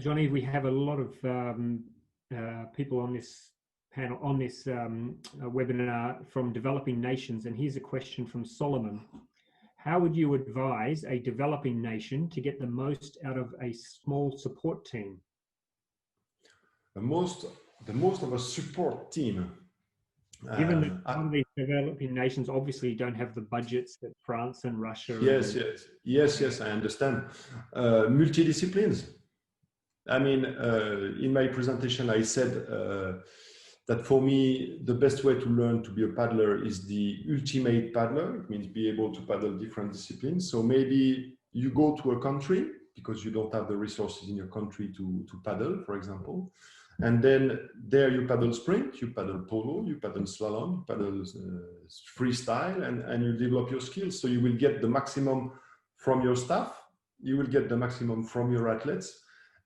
Jean-Yves, we have a lot of people on this panel, on this webinar from developing nations. And here's a question from Solomon. How would you advise a developing nation to get the most out of a small support team? The most of a support team. Given that some of these developing nations obviously don't have the budgets that France and Russia. Yes, I understand. Multidisciplines. I mean, in my presentation, I said that for me, the best way to learn to be a paddler is the ultimate paddler. It means be able to paddle different disciplines. So maybe you go to a country because you don't have the resources in your country to paddle, for example. And then there you paddle sprint, you paddle polo, you paddle slalom, you paddle freestyle, and you develop your skills. So you will get the maximum from your staff, you will get the maximum from your athletes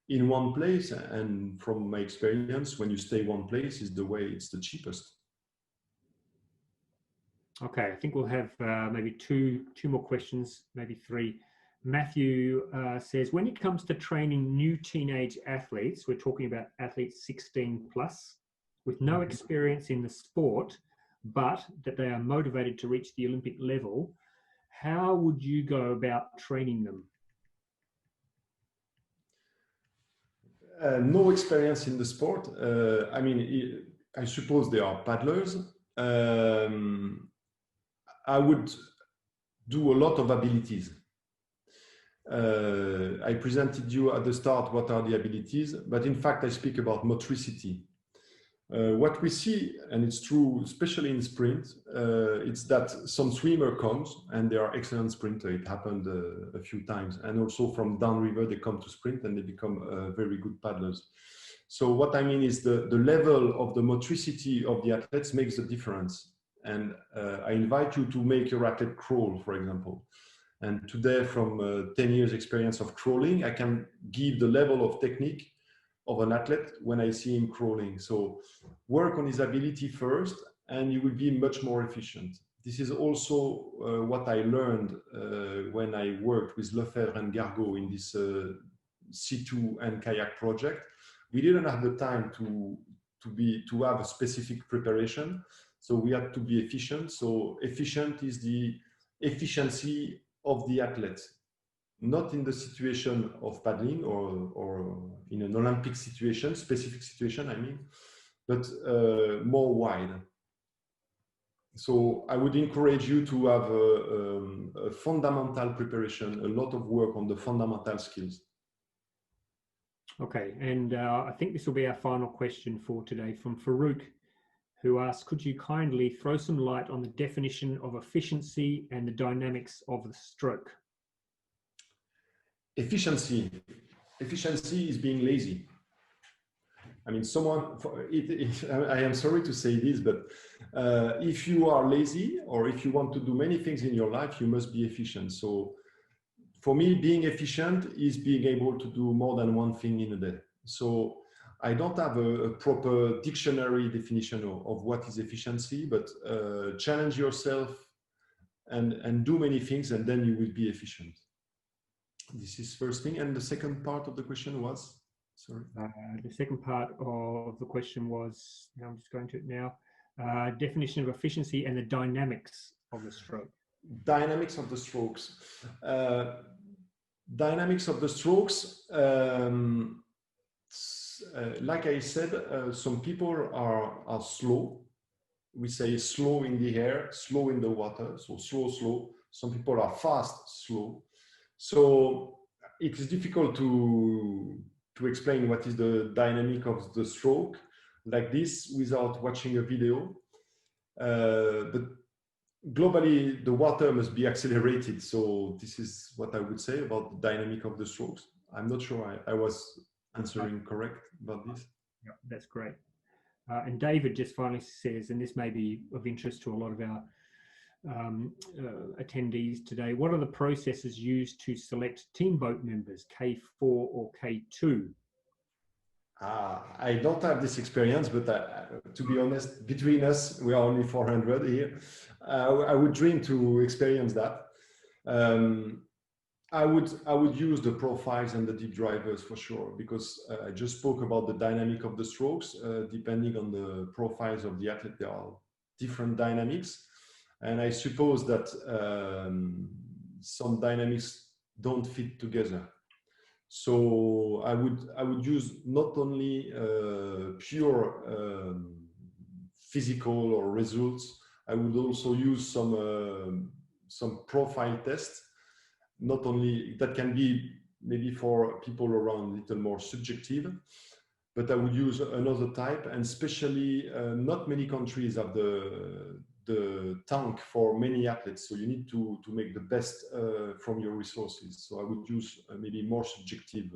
in one place. And from my experience, when you stay one place is the way it's the cheapest. Okay, I think we'll have maybe two more questions, maybe three. Matthew says, when it comes to training new teenage athletes, we're talking about athletes 16 plus, with no experience in the sport, but that they are motivated to reach the Olympic level, how would you go about training them? No experience in the sport. I mean, I suppose they are paddlers. I would do a lot of abilities. I presented you at the start what are the abilities, but in fact I speak about motricity. What we see, and it's true especially in sprint, it's that some swimmer comes and they are excellent sprinter. It happened a few times, and also from downriver they come to sprint and they become very good paddlers. So what I mean is the level of the motricity of the athletes makes a difference. And I invite you to make your athlete crawl, for example. And today, from 10 years experience of crawling, I can give the level of technique of an athlete when I see him crawling. So work on his ability first, and you will be much more efficient. This is also what I learned when I worked with Lefebvre and Gargaud in this C2 and kayak project. We didn't have the time to have a specific preparation, so we had to be efficient. So efficient is the efficiency of the athlete, not in the situation of paddling or in an Olympic situation, specific situation, I mean, but more wide. So I would encourage you to have a fundamental preparation, a lot of work on the fundamental skills. Okay, and I think this will be our final question for today from Farouk, who asks, could you kindly throw some light on the definition of efficiency and the dynamics of the stroke? Efficiency is being lazy. I mean, I am sorry to say this, but if you are lazy or if you want to do many things in your life, you must be efficient. So for me, being efficient is being able to do more than one thing in a day. So I don't have a proper dictionary definition of what is efficiency, but challenge yourself and do many things, and then you will be efficient. This is first thing. And the second part of the question was? Sorry. The second part of the question was, I'm just going to it now, definition of efficiency and the dynamics of the stroke. Dynamics of the strokes. Dynamics of the strokes, like I said, some people are slow. We say slow in the air, slow in the water, so slow. Some people are fast, slow. So it is difficult to explain what is the dynamic of the stroke like this without watching a video. But globally, the water must be accelerated. So this is what I would say about the dynamic of the strokes. I'm not sure I was answering correct about this. Yeah, that's great. And David just finally says, and this may be of interest to a lot of our attendees today, what are the processes used to select team boat members, K4 or K2? I don't have this experience, but to be honest, between us, we are only 400 here. I would dream to experience that. I would use the profiles and the deep drivers for sure, because I just spoke about the dynamic of the strokes. Depending on the profiles of the athlete, there are different dynamics. And I suppose that some dynamics don't fit together. So I would use not only pure physical or results. I would also use some profile tests. Not only that can be maybe for people around a little more subjective, but I would use another type, and especially not many countries have the tank for many athletes, so you need to make the best from your resources. So I would use maybe more subjective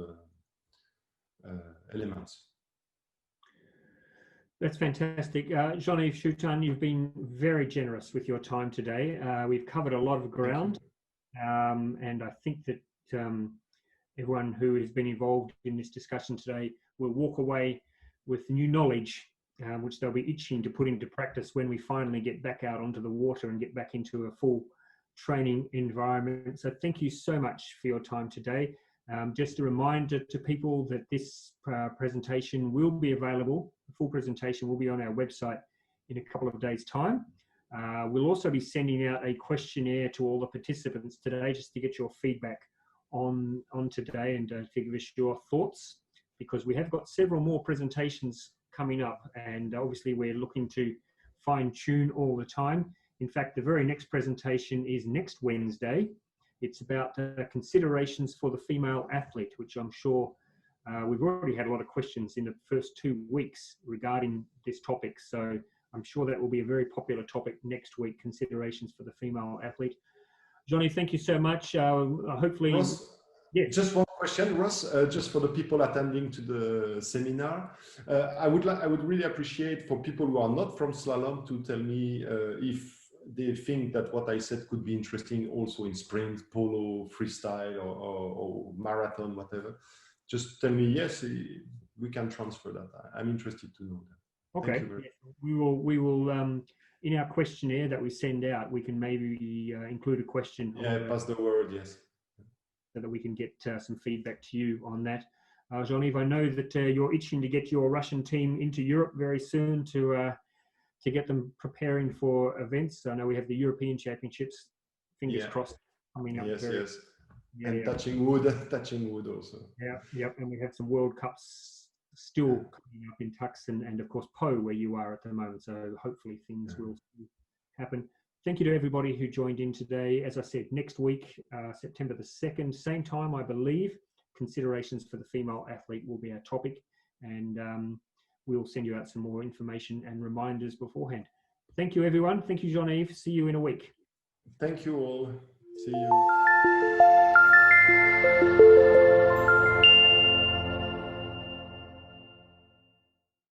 elements. That's fantastic. Jean-Yves Cheutin, you've been very generous with your time today. We've covered a lot of ground, and I think that everyone who has been involved in this discussion today will walk away with new knowledge, which they'll be itching to put into practice when we finally get back out onto the water and get back into a full training environment. So thank you so much for your time today. Just a reminder to people that this presentation will be available. The full presentation will be on our website in a couple of days' time. We'll also be sending out a questionnaire to all the participants today just to get your feedback on today and to give us your thoughts, because we have got several more presentations coming up, and obviously we're looking to fine-tune all the time. In fact, the very next presentation is next Wednesday. It's about considerations for the female athlete, which I'm sure we've already had a lot of questions in the first 2 weeks regarding this topic. So I'm sure that will be a very popular topic next week, considerations for the female athlete. Johnny, thank you so much. Hopefully, Ross, yeah. Just one question, Ross, just for the people attending to the seminar. I would really appreciate for people who are not from slalom to tell me if they think that what I said could be interesting also in sprint, polo, freestyle, or marathon, whatever, just tell me, yes, we can transfer that. I'm interested to know that. Okay. Yes, we will in our questionnaire that we send out, we can maybe include a question. Yeah, pass the word, yes. So that we can get some feedback to you on that. Jean-Yves, I know that you're itching to get your Russian team into Europe very soon to get them preparing for events. I know we have the European Championships, fingers crossed, coming up. Yes, yes. Yeah, and touching wood also. Yeah, and we have some World Cups still coming up in Tux and of course Po, where you are at the moment. So hopefully things will happen. Thank you to everybody who joined in today. As I said, next week, September the 2nd, same time, I believe, considerations for the female athlete will be our topic. And we'll send you out some more information and reminders beforehand. Thank you, everyone. Thank you, Jean-Yves. See you in a week. Thank you all. See you.